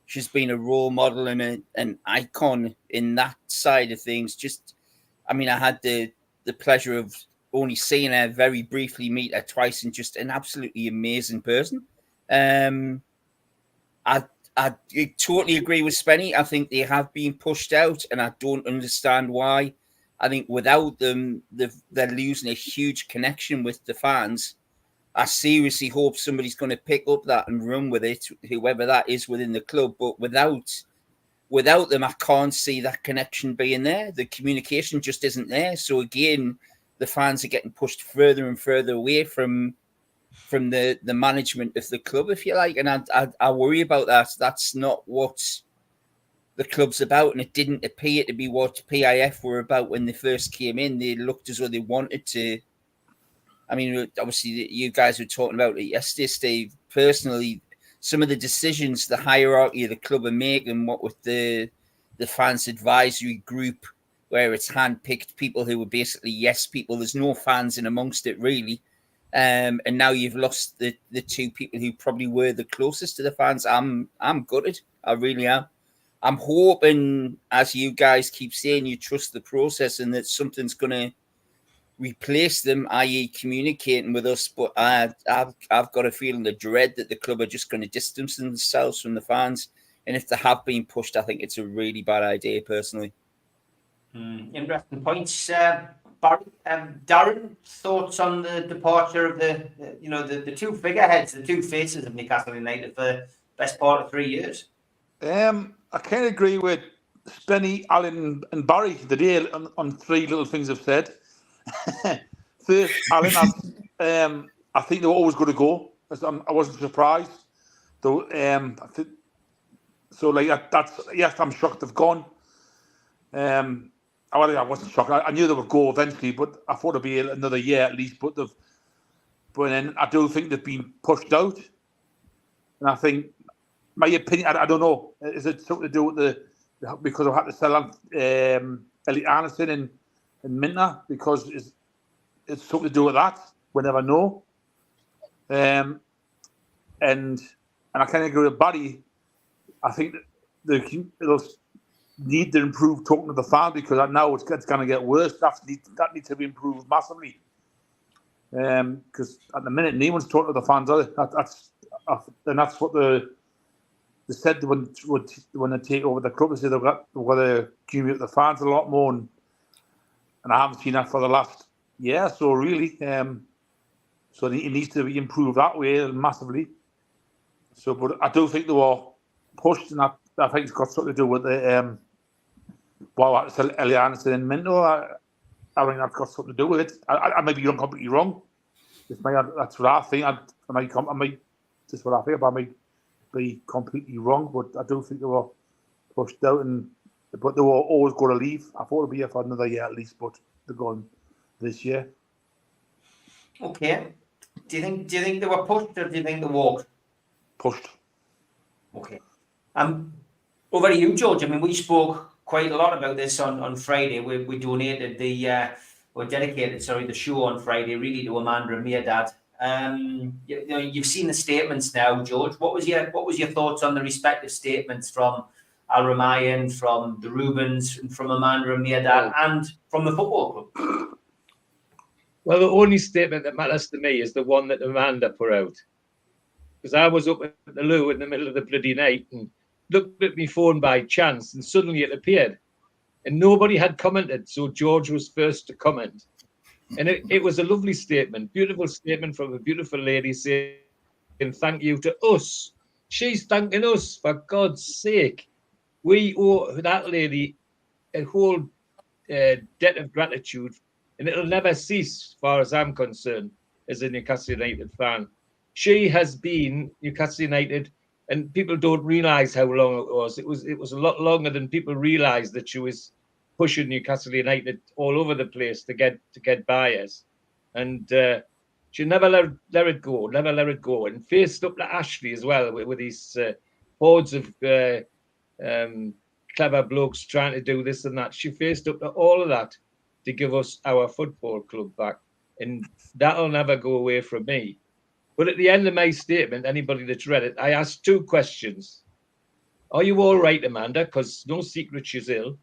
she's been a role model and an icon in that side of things. I had the pleasure of only seeing her very briefly, meet her twice, and just an absolutely amazing person. I totally agree with Spenny. I think they have been pushed out, and I don't understand why. I think without them, they're losing a huge connection with the fans. I seriously hope somebody's going to pick up that and run with it, whoever that is within the club. But without them, I can't see that connection being there. The communication just isn't there. So again, the fans are getting pushed further and further away from the management of the club, if you like. And I worry about that. That's not what the club's about. And it didn't appear to be what PIF were about when they first came in. They looked as though they wanted to. I mean, obviously, you guys were talking about it yesterday, Steve. Personally, some of the decisions the hierarchy of the club are making, what with the fans advisory group, where it's handpicked people who were basically yes people. There's no fans in amongst it, really. And now you've lost the two people who probably were the closest to the fans. I'm gutted. I really am. I'm hoping, as you guys keep saying, you trust the process and that something's going to replace them, i.e. communicating with us. But I've got a feeling, the dread that the club are just going to distance themselves from the fans. And if they have been pushed, I think it's a really bad idea, personally. Interesting points. Barry, Darren, thoughts on the departure of the two figureheads, the two faces of Newcastle United for the best part of 3 years? I can't agree with Spenny, Alan and Barry today on three little things I've said. First, Alan, I think they were always going to go. I wasn't surprised. Though, I'm shocked they've gone. I wasn't shocked. I knew they would go eventually, but I thought it'd be another year at least. But then I do think they've been pushed out, and I think my opinion. I don't know. Is it something to do with because I had to sell Elliot Anderson and Mintner, because it's something to do with that? We never know. And I kind of agree with Barry. I think it'll need to improve talking to the fan, because now it's going to get worse. That needs to be improved massively. Because at the minute, no one's talking to the fans, are they? That's what they said when they take over the club. They say they've got to communicate with the fans a lot more, and I haven't seen that for the last year. So really, so it needs to be improved that way massively. So, but I do think they were pushed, and I think it's got something to do with the Elias and Minto. I think that's got something to do with it. I might be completely wrong. That's what I think. I might just what I think, but I might be completely wrong. But I do think they were pushed out, but they were always going to leave. I thought they'd be here for another year at least, but they're going this year. Okay. Do you think they were pushed, or do you think they walked? Pushed. Okay. Over to you, George. I mean, we spoke quite a lot about this on Friday. We donated dedicated the show on Friday really to Amanda and Mirdad. You've seen the statements now, George. What was your thoughts on the respective statements from Al Ramayan, from the Rubens, and from Amanda and Mirdad, and from the football club? Well, the only statement that matters to me is the one that Amanda put out. Because I was up at the loo in the middle of the bloody night and looked at my phone by chance, and suddenly it appeared. And nobody had commented, so George was first to comment. And it was a lovely statement, beautiful statement from a beautiful lady saying thank you to us. She's thanking us, for God's sake. We owe that lady a whole debt of gratitude, and it'll never cease, as far as I'm concerned, as a Newcastle United fan. She has been Newcastle United, and people don't realise how long it was. It was a lot longer than people realised that she was pushing Newcastle United all over the place to get buyers, and she never let it go, and faced up to Ashley as well with these hordes of clever blokes trying to do this and that. She faced up to all of that to give us our football club back, and that'll never go away from me. But at the end of my statement, anybody that's read it, I asked two questions. Are you all right, Amanda? Because no secret she's ill.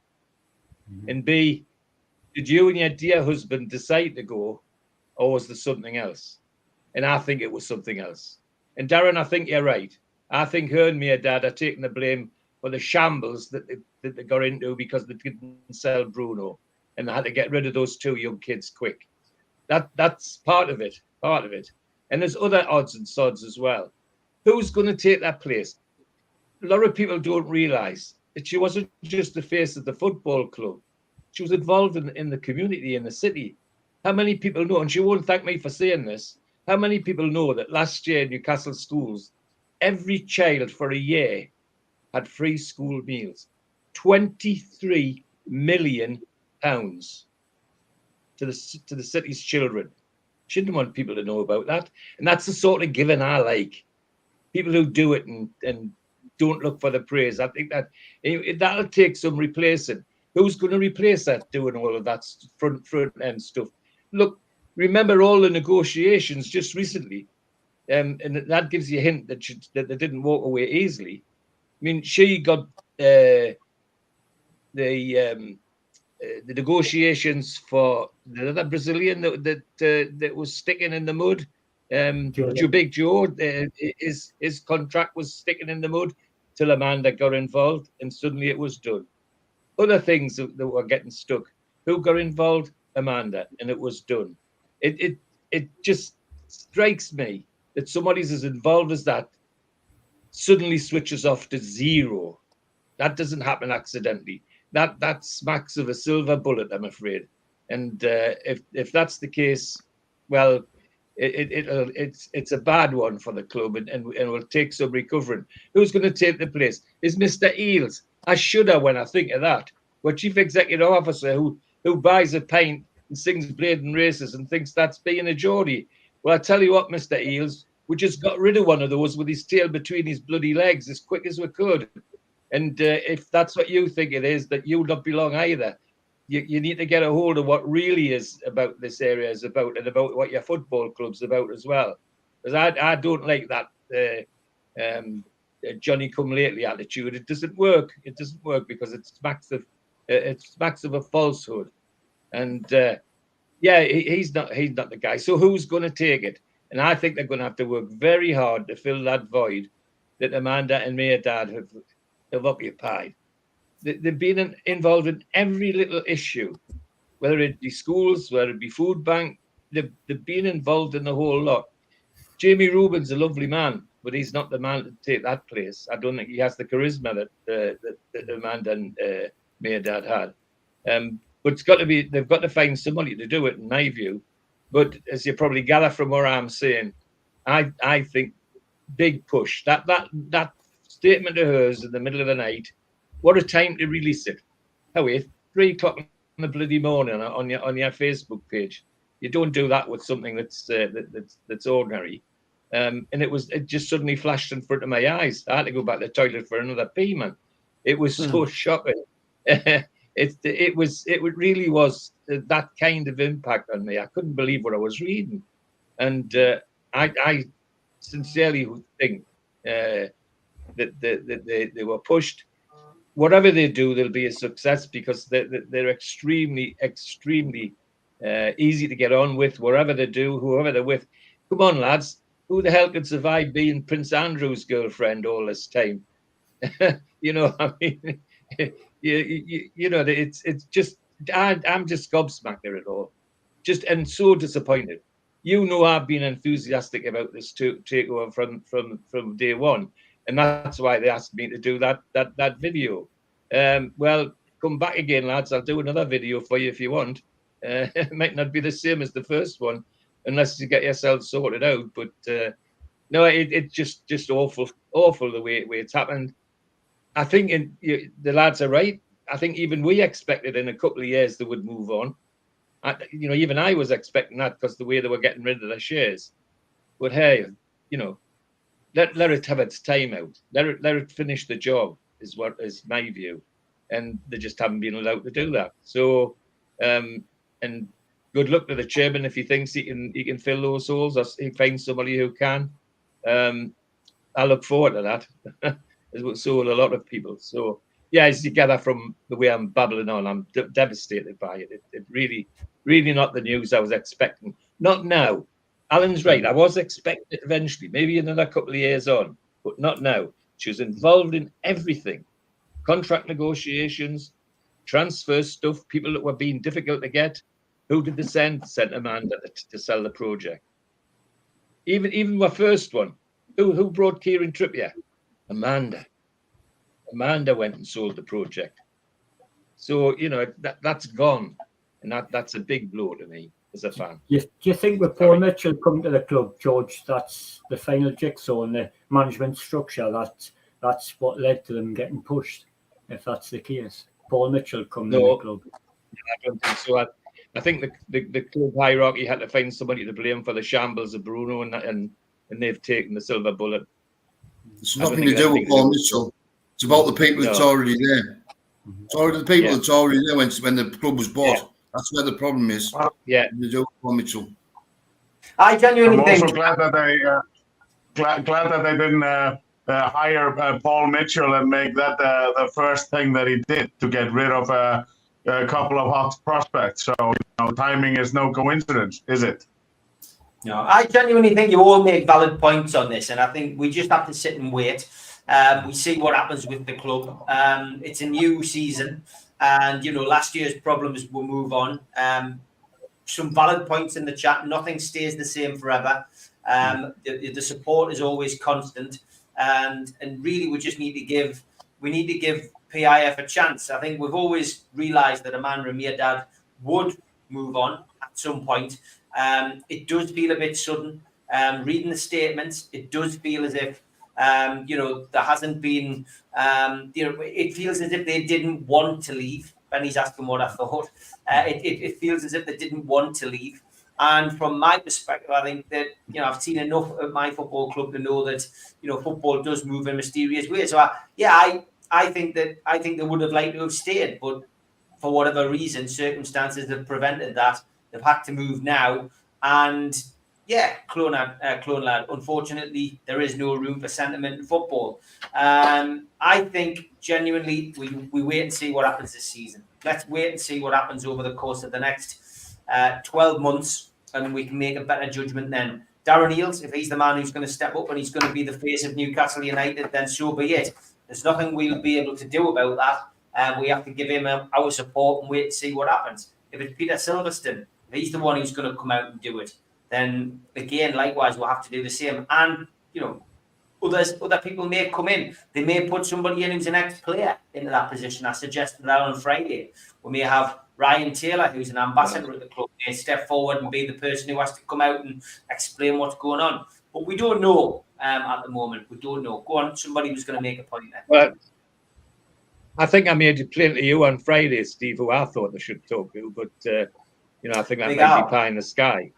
Mm-hmm. And B, did you and your dear husband decide to go, or was there something else? And I think it was something else. And Darren, I think you're right. I think her and me and Dad are taking the blame for the shambles that they got into because they didn't sell Bruno, and they had to get rid of those two young kids quick. That's part of it. And there's other odds and sods as well. Who's going to take that place? A lot of people don't realise that she wasn't just the face of the football club. She was involved in the community, in the city. How many people know, and she won't thank me for saying this, how many people know that last year in Newcastle schools, every child for a year had free school meals? £23 million to the city's children. She didn't want people to know about that. And that's the sort of giving I like. People who do it and don't look for the praise. I think that'll take some replacing. Who's going to replace that doing all of that front end stuff? Look, remember all the negotiations just recently. And that gives you a hint that they didn't walk away easily. I mean, she got the negotiations for the other Brazilian that was sticking in the mud. Big Joe, his contract was sticking in the mud till Amanda got involved, and suddenly it was done. Other things that were getting stuck. Who got involved? Amanda, and it was done. It just strikes me that somebody's as involved as that suddenly switches off to zero. That doesn't happen accidentally. That smacks of a silver bullet, I'm afraid. And if that's the case, well, it's a bad one for the club, and will take some recovering. Who's going to take the place? Is Mr. Eales? I shudder when I think of that. What chief executive officer who buys a pint and sings Bladen Races and thinks that's being a Geordie. Well, I tell you what, Mr. Eales, we just got rid of one of those with his tail between his bloody legs as quick as we could. And if that's what you think it is, that you don't belong either. You need to get a hold of what really is about this area is about, and about what your football club's about as well. Because I don't like that Johnny come lately attitude. It doesn't work. It doesn't work because it smacks of a falsehood. And Yeah, he's not the guy. So who's going to take it? And I think they're going to have to work very hard to fill that void that Amanda and Dad have occupied. They've been involved in every little issue, whether it be schools, whether it be food bank. They've been involved in the whole lot. Jamie Rubin's a lovely man, but he's not the man to take that place. I don't think he has the charisma that Amanda and Dad had. But it's got to be, they've got to find somebody to do it, in my view. But as you probably gather from what I'm saying, I think big push. That statement of hers in the middle of the night, what a time to release it. How 3 o'clock in the bloody morning on your Facebook page. You don't do that with something that's ordinary. And it just suddenly flashed in front of my eyes. I had to go back to the toilet for another pee, man. It was so shocking. It really was that kind of impact on me. I couldn't believe what I was reading, and I sincerely think that they were pushed. Whatever they do, they'll be a success because they're extremely easy to get on with. Whatever they do, whoever they're with, come on, lads. Who the hell could survive being Prince Andrew's girlfriend all this time? You know, I mean. You know, it's just I'm just gobsmacked at it all, and so disappointed. You know, I've been enthusiastic about this takeover from day one, and that's why they asked me to do that video. Well, come back again, lads. I'll do another video for you if you want. It might not be the same as the first one, unless you get yourselves sorted out. But no, it's just awful the way it's happened. I think the lads are right. I think even we expected in a couple of years they would move on. Even I was expecting that because the way they were getting rid of their shares. But hey, let it have its time out. Let it finish the job is my view, and they just haven't been allowed to do that. So, and good luck to the chairman if he thinks he can fill those holes or he finds somebody who can. I look forward to that. So will a lot of people. So yeah, as you gather from the way I'm babbling on, I'm devastated by it. It really, really not the news I was expecting. Not now. Alan's right. I was expecting it eventually, maybe another couple of years on, but not now. She was involved in everything: contract negotiations, transfer stuff, people that were being difficult to get. Who did they send? Sent Amanda to sell the project. Even my first one. Who brought Kieran Trippier? Amanda went and sold the project. So, that's gone. And that's a big blow to me as a fan. Do you think with Paul Mitchell coming to the club, George, that's the final jigsaw in the management structure? That's what led to them getting pushed, if that's the case? Paul Mitchell coming to the club? I don't think so. I think the club hierarchy had to find somebody to blame for the shambles of Bruno, and they've taken the silver bullet. It's nothing to do with Paul Mitchell. It's about the people that's already there. It's already the people that's already there when the club was bought. Yeah. That's where the problem is. Yeah. To do with Paul Mitchell. I genuinely think. I'm also glad that they didn't hire Paul Mitchell and make that the first thing that he did to get rid of a couple of hot prospects. So timing is no coincidence, is it? No, I genuinely think you all make valid points on this, and I think we just have to sit and wait. We see what happens with the club. It's a new season, and last year's problems will move on. Some valid points in the chat. Nothing stays the same forever. The support is always constant, and really we just need to give PIF a chance. I think we've always realised that Amanda and Mirdad would move on at some point. It does feel a bit sudden. Reading the statements, it does feel as if, there hasn't been, it feels as if they didn't want to leave. Benny's asking what I thought. It feels as if they didn't want to leave. And from my perspective, I think that, I've seen enough at my football club to know that, football does move in mysterious ways. So, I think they would have liked to have stayed, but for whatever reason, circumstances have prevented that. They've had to move now, and Clone Lad. Unfortunately, there is no room for sentiment in football. I think genuinely we wait and see what happens this season. Let's wait and see what happens over the course of the next 12 months, and we can make a better judgment then. Darren Eales, if he's the man who's going to step up and he's going to be the face of Newcastle United, then so be it. There's nothing we'll be able to do about that. We have to give him our support and wait to see what happens. If it's Peter Silverstone, if he's the one who's going to come out and do it, then again, likewise, we'll have to do the same. And, you know, other people may come in. They may put somebody in who's an ex-player into that position. I suggested that on Friday. We may have Ryan Taylor, who's an ambassador at the club, may step forward and be the person who has to come out and explain what's going on. But we don't know at the moment. We don't know. Go on, somebody was going to make a point there. Well, I think I made it plain to you on Friday, Steve, who I thought they should talk to, but you know, I think that might be pie in the sky.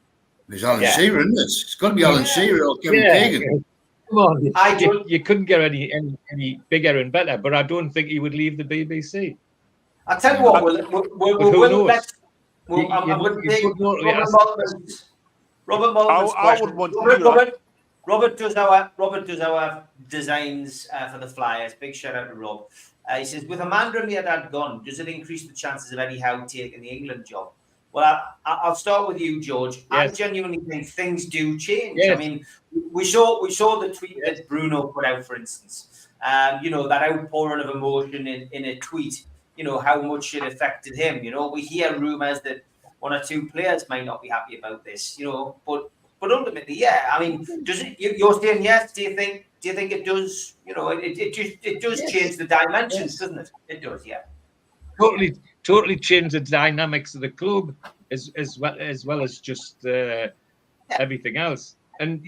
It's Alan Shearer, isn't it? It's got to be Alan Shearer or Kevin Keegan. Come on, you couldn't get any bigger and better, but I don't think he would leave the BBC. I'll tell you what, Robert Mullins. Robert does our designs for the Flyers. Big shout out to Rob. He says, with Amanda Miedad gone, does it increase the chances of Eddie Howe taking the England job? Well, I'll start with you, George. Yes. I genuinely think things do change. Yes. I mean, we saw the tweet that Bruno put out, for instance. You know, that outpouring of emotion in a tweet. You know, how much it affected him. You know, we hear rumours that one or two players might not be happy about this. You know, but ultimately, yeah. I mean, does it? You're saying yes? Do you think it does? You know, it does change the dimensions, doesn't it? It does, yeah. Totally change the dynamics of the club as well as just everything else. And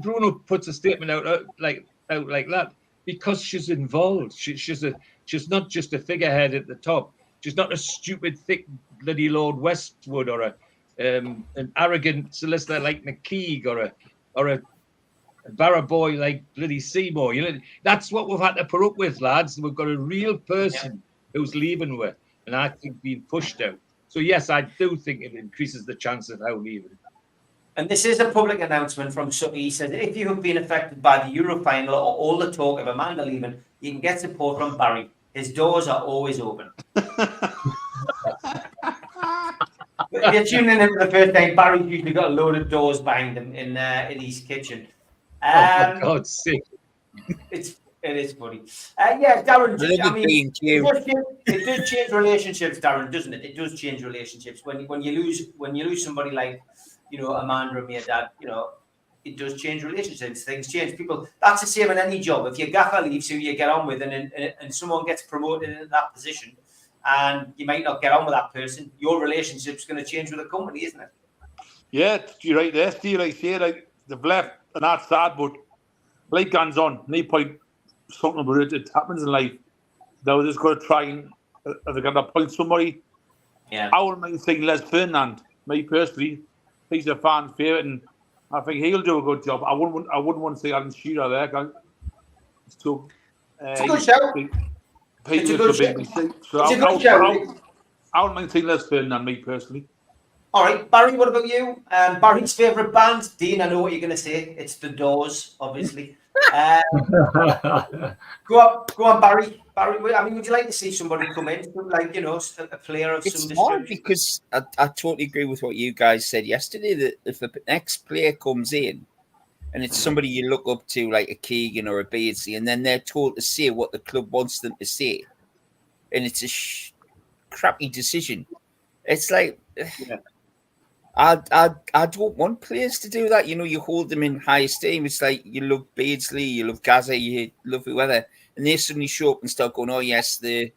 Bruno puts a statement out like that because she's involved. She's not just a figurehead at the top. She's not a stupid, thick bloody Lord Westwood or an arrogant solicitor like McKeague or a barra boy like bloody Seymour. You know, that's what we've had to put up with, lads. We've got a real person who's leaving with, and I think being pushed out. So yes, I do think it increases the chance of Howe leaving. And this is a public announcement from Sutton. He says, if you have been affected by the Euro final or all the talk of Amanda leaving, you can get support from Barry. His doors are always open. If you're tuning in for the first time, Barry's usually got a load of doors behind him in his kitchen. For God's sake. It is funny. Darren, I mean, it does change relationships, Darren, doesn't it? It does change relationships. When you lose somebody like, you know, Amanda and Miedad, you know, it does change relationships. Things change. People. That's the same in any job. If your gaffer leaves who you get on with, and someone gets promoted into that position, and you might not get on with that person, your relationship's going to change with the company, isn't it? Yeah, you're right there, Steve. Like say, like they've left, and that's sad. But like guns on, no point talking about it. It happens in life. They're just going to try and they're going to appoint somebody. Yeah. I wouldn't mind saying Les Ferdinand. Me personally, he's a fan favourite, and I think he'll do a good job. I wouldn't want to say Alan Shearer there. It's a good show. It's a good show. So it's a good show. I wouldn't mind saying Les Ferdinand, me personally. All right, Barry, what about you? Barry's favourite band? Dean, I know what you're going to say. It's The Doors, obviously. Go on, Barry. Barry, I mean, would you like to see somebody come in, like, you know, a player of some description? It's hard because I totally agree with what you guys said yesterday, that if the next player comes in and it's somebody you look up to, like a Keegan or a Beardsley, and then they're told to say what the club wants them to say, and it's a crappy decision. It's like... Yeah. I don't want players to do that. You know, you hold them in high esteem. It's like you love Beardsley, you love Gaza, you love whoever, and they suddenly show up and start going, oh, yes, the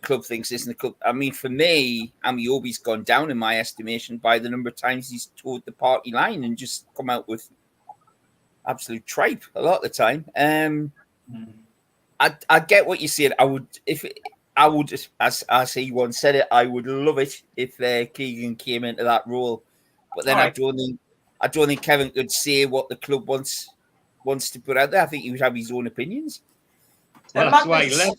club thinks this and the club. I mean, for me, Amiobi's gone down in my estimation by the number of times he's towed the party line and just come out with absolute tripe a lot of the time. I get what you're saying. I would, as he once said it, I would love it if Keegan came into that role. But then I don't think Kevin could say what the club wants to put out there. I think he would have his own opinions. Well, that's why he left.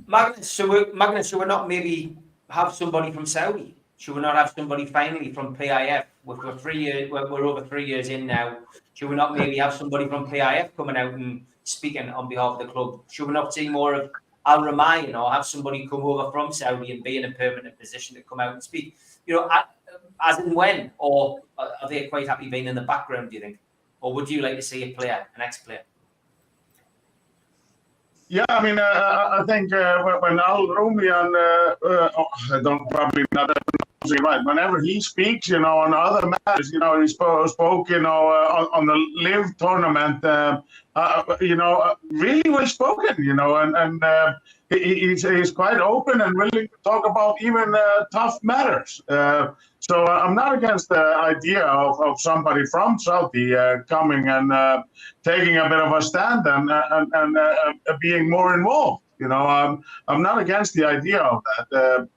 Magnus, should we not maybe have somebody from Saudi? Should we not have somebody finally from PIF? We're 3 years. We're over 3 years in now. Should we not maybe have somebody from PIF coming out and speaking on behalf of the club? Should we not see more of Al Ramayan or have somebody come over from Saudi and be in a permanent position to come out and speak? as and when, or are they quite happy being in the background, do you think? Or would you like to see an ex-player? Yeah, I mean, I think when Al Rumian, I don't probably not right. Whenever he speaks, on other matters, he spoke, on the Live tournament, really well spoken, and he's quite open and willing to talk about even tough matters. So I'm not against the idea of somebody from Saudi coming and taking a bit of a stand and being more involved. I'm not against the idea of that.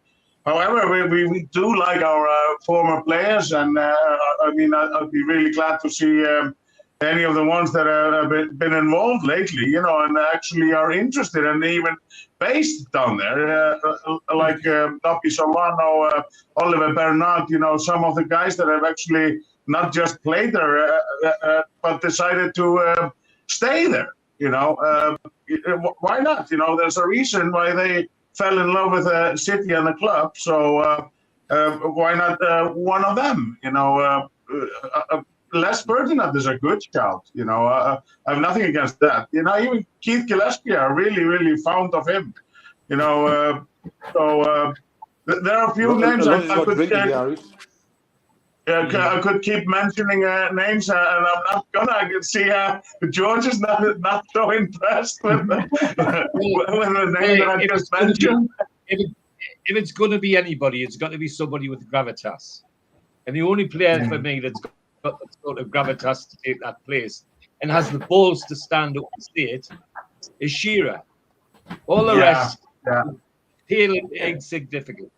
However, we do like our former players, and I'd be really glad to see any of the ones that have been involved lately, and actually are interested and even based down there, like Napi Solano, Oliver Bernard, some of the guys that have actually not just played there, but decided to stay there. Why not? There's a reason why they fell in love with the city and the club, so why not one of them? Les Ferdinand is a good shout. I have nothing against that. Even Keith Gillespie are really, really fond of him. So there are a few names I could keep mentioning names, and I'm not gonna. I can see George is not so impressed with the name that I just mentioned. If it's going to be anybody, it's got to be somebody with gravitas. And the only player for me that's got the sort of gravitas to take that place and has the balls to stand up and say it is Shearer. All the rest, pale insignificance.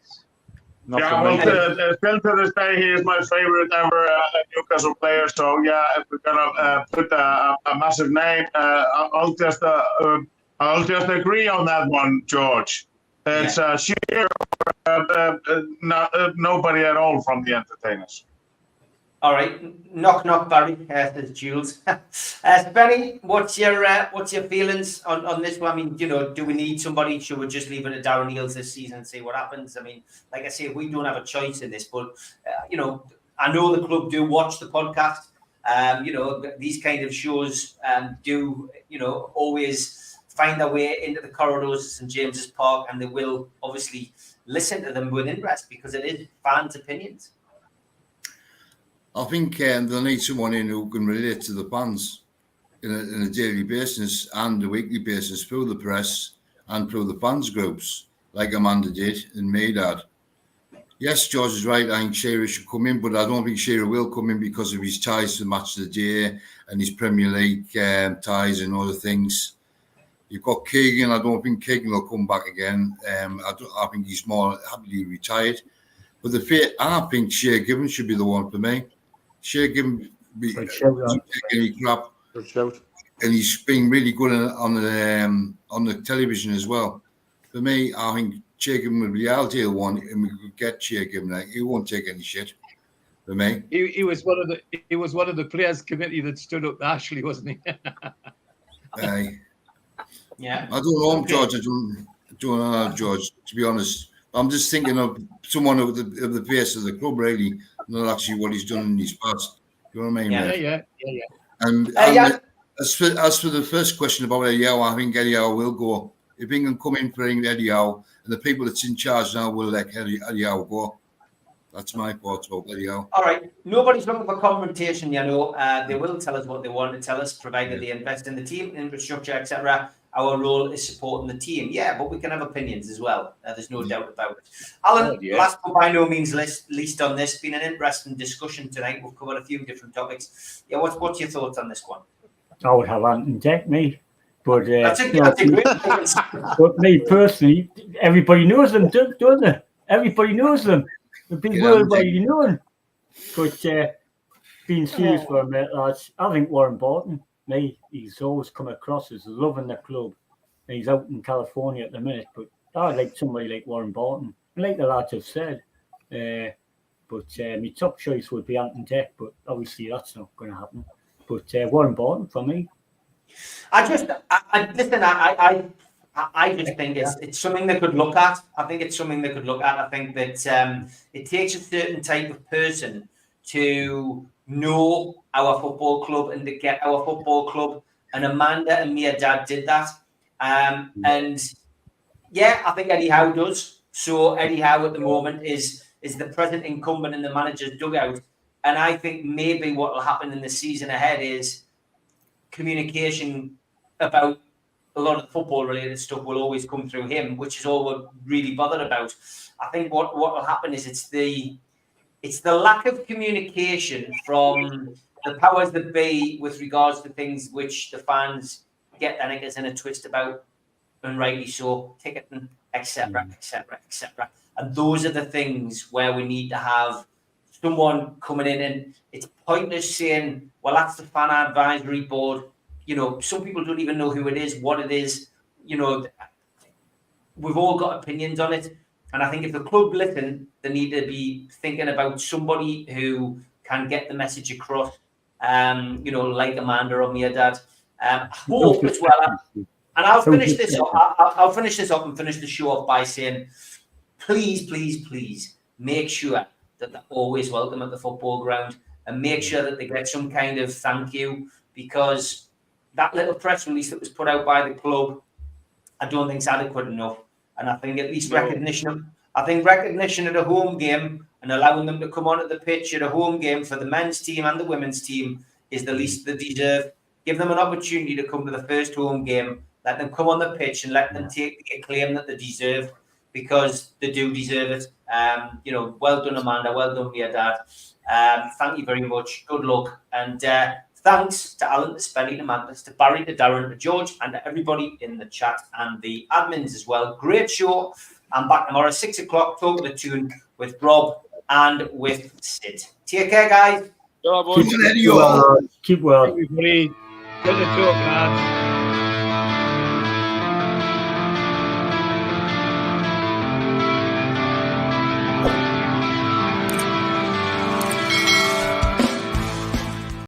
Still to this day, he is my favorite ever Newcastle player. So if we're gonna put a massive name, I'll just agree on that one, George. It's Shearer, nobody at all from the entertainers. All right, knock, Barry. Says Jules. Benny, what's your feelings on this one? I mean, do we need somebody? Should we just leave it to Darren Eales this season and see what happens? I mean, like I say, we don't have a choice in this, but I know the club do watch the podcast. These kind of shows do always find their way into the corridors of St James's Park, and they will obviously listen to them with interest because it is fans' opinions. I think they'll need someone in who can relate to the fans in a daily basis and a weekly basis through the press and through the fans groups, like Amanda did and Maydad. Yes, George is right. I think Shearer should come in, but I don't think Shearer will come in because of his ties to Match of the Day and his Premier League ties and other things. You've got Keegan. I don't think Keegan will come back again. I think he's more happily retired. But I think Shea Given should be the one for me. Shea Given doesn't take any crap, and he's been really good on the television as well. For me, I think Shea Given would be the ideal one, and we could get Shea Given. He won't take any shit. For me, he was one of the players' committee that stood up to Ashley, wasn't he? Yeah. I don't know, George. I don't know, George. To be honest, I'm just thinking of someone of the face of the club, really, not actually what he's done in his past. You know what I mean? Yeah. And as for the first question about Eddie Howe, I think Eddie Howe will go. If he can come in for Eddie Howe, and the people that's in charge now will let Eddie Howe go. That's my thoughts about Eddie Howe. All right. Nobody's looking for confrontation, They will tell us what they want to tell us, provided they invest in the team, infrastructure, etc. Our role is supporting the team. Yeah, but we can have opinions as well. There's no doubt about it. Alan, last but by no means least on this, been an interesting discussion tonight. We've covered a few different topics. Yeah, what's your thoughts on this one? I would have Anton Deck, me. But that's a great but me personally, everybody knows them, don't they? Everybody knows them. The big worldwide known. But being serious for a minute, lads, I think Warren Barton, he's always come across as loving the club. And he's out in California at the minute, but I'd like somebody like Warren Barton. Like the lads have said. But my top choice would be Anton Deck, but obviously that's not going to happen. But Warren Barton for me. I I just think it's something they could look at. I think it's something they could look at. I think that it takes a certain type of person to know our football club and to get our football club. And Amanda and Mia Dad did that. And yeah, I think Eddie Howe does. So Eddie Howe at the moment is the present incumbent in the manager's dugout. And I think maybe what will happen in the season ahead is communication about a lot of the football related stuff will always come through him, which is all we're really bothered about. I think what will happen is it's the lack of communication from the powers that be with regards to things which the fans get their knickers in a twist about, and rightly so, ticketing, etc., etc., etc. And those are the things where we need to have someone coming in, and it's pointless saying, well, that's the fan advisory board. You know, some people don't even know who it is, what it is. You know, we've all got opinions on it. And I think if the club listen, they need to be thinking about somebody who can get the message across, you know, like Amanda or Mia Dad. I hope as well, and I'll finish this up. I'll finish this up and finish the show off by saying, please, please, please make sure that they're always welcome at the football ground, and make sure that they get some kind of thank you, because that little press release that was put out by the club, I don't think is adequate enough. And I think at least recognition at a home game and allowing them to come onto the pitch at a home game for the men's team and the women's team is the least they deserve. Give them an opportunity to come to the first home game, let them come on the pitch and let them take the acclaim that they deserve, because they do deserve it. You know, well done, Amanda. Well done, Mia Dad. Thank you very much. Good luck. And thanks to Alan, to Spenny, to Magnus, to Barry, to Darren, to George, and to everybody in the chat and the admins as well. Great show. I'm back tomorrow, 6 o'clock, talking the tune with Rob and with Sid. Take care, guys. Keep well. Keep well. Everybody, good to talk, lads.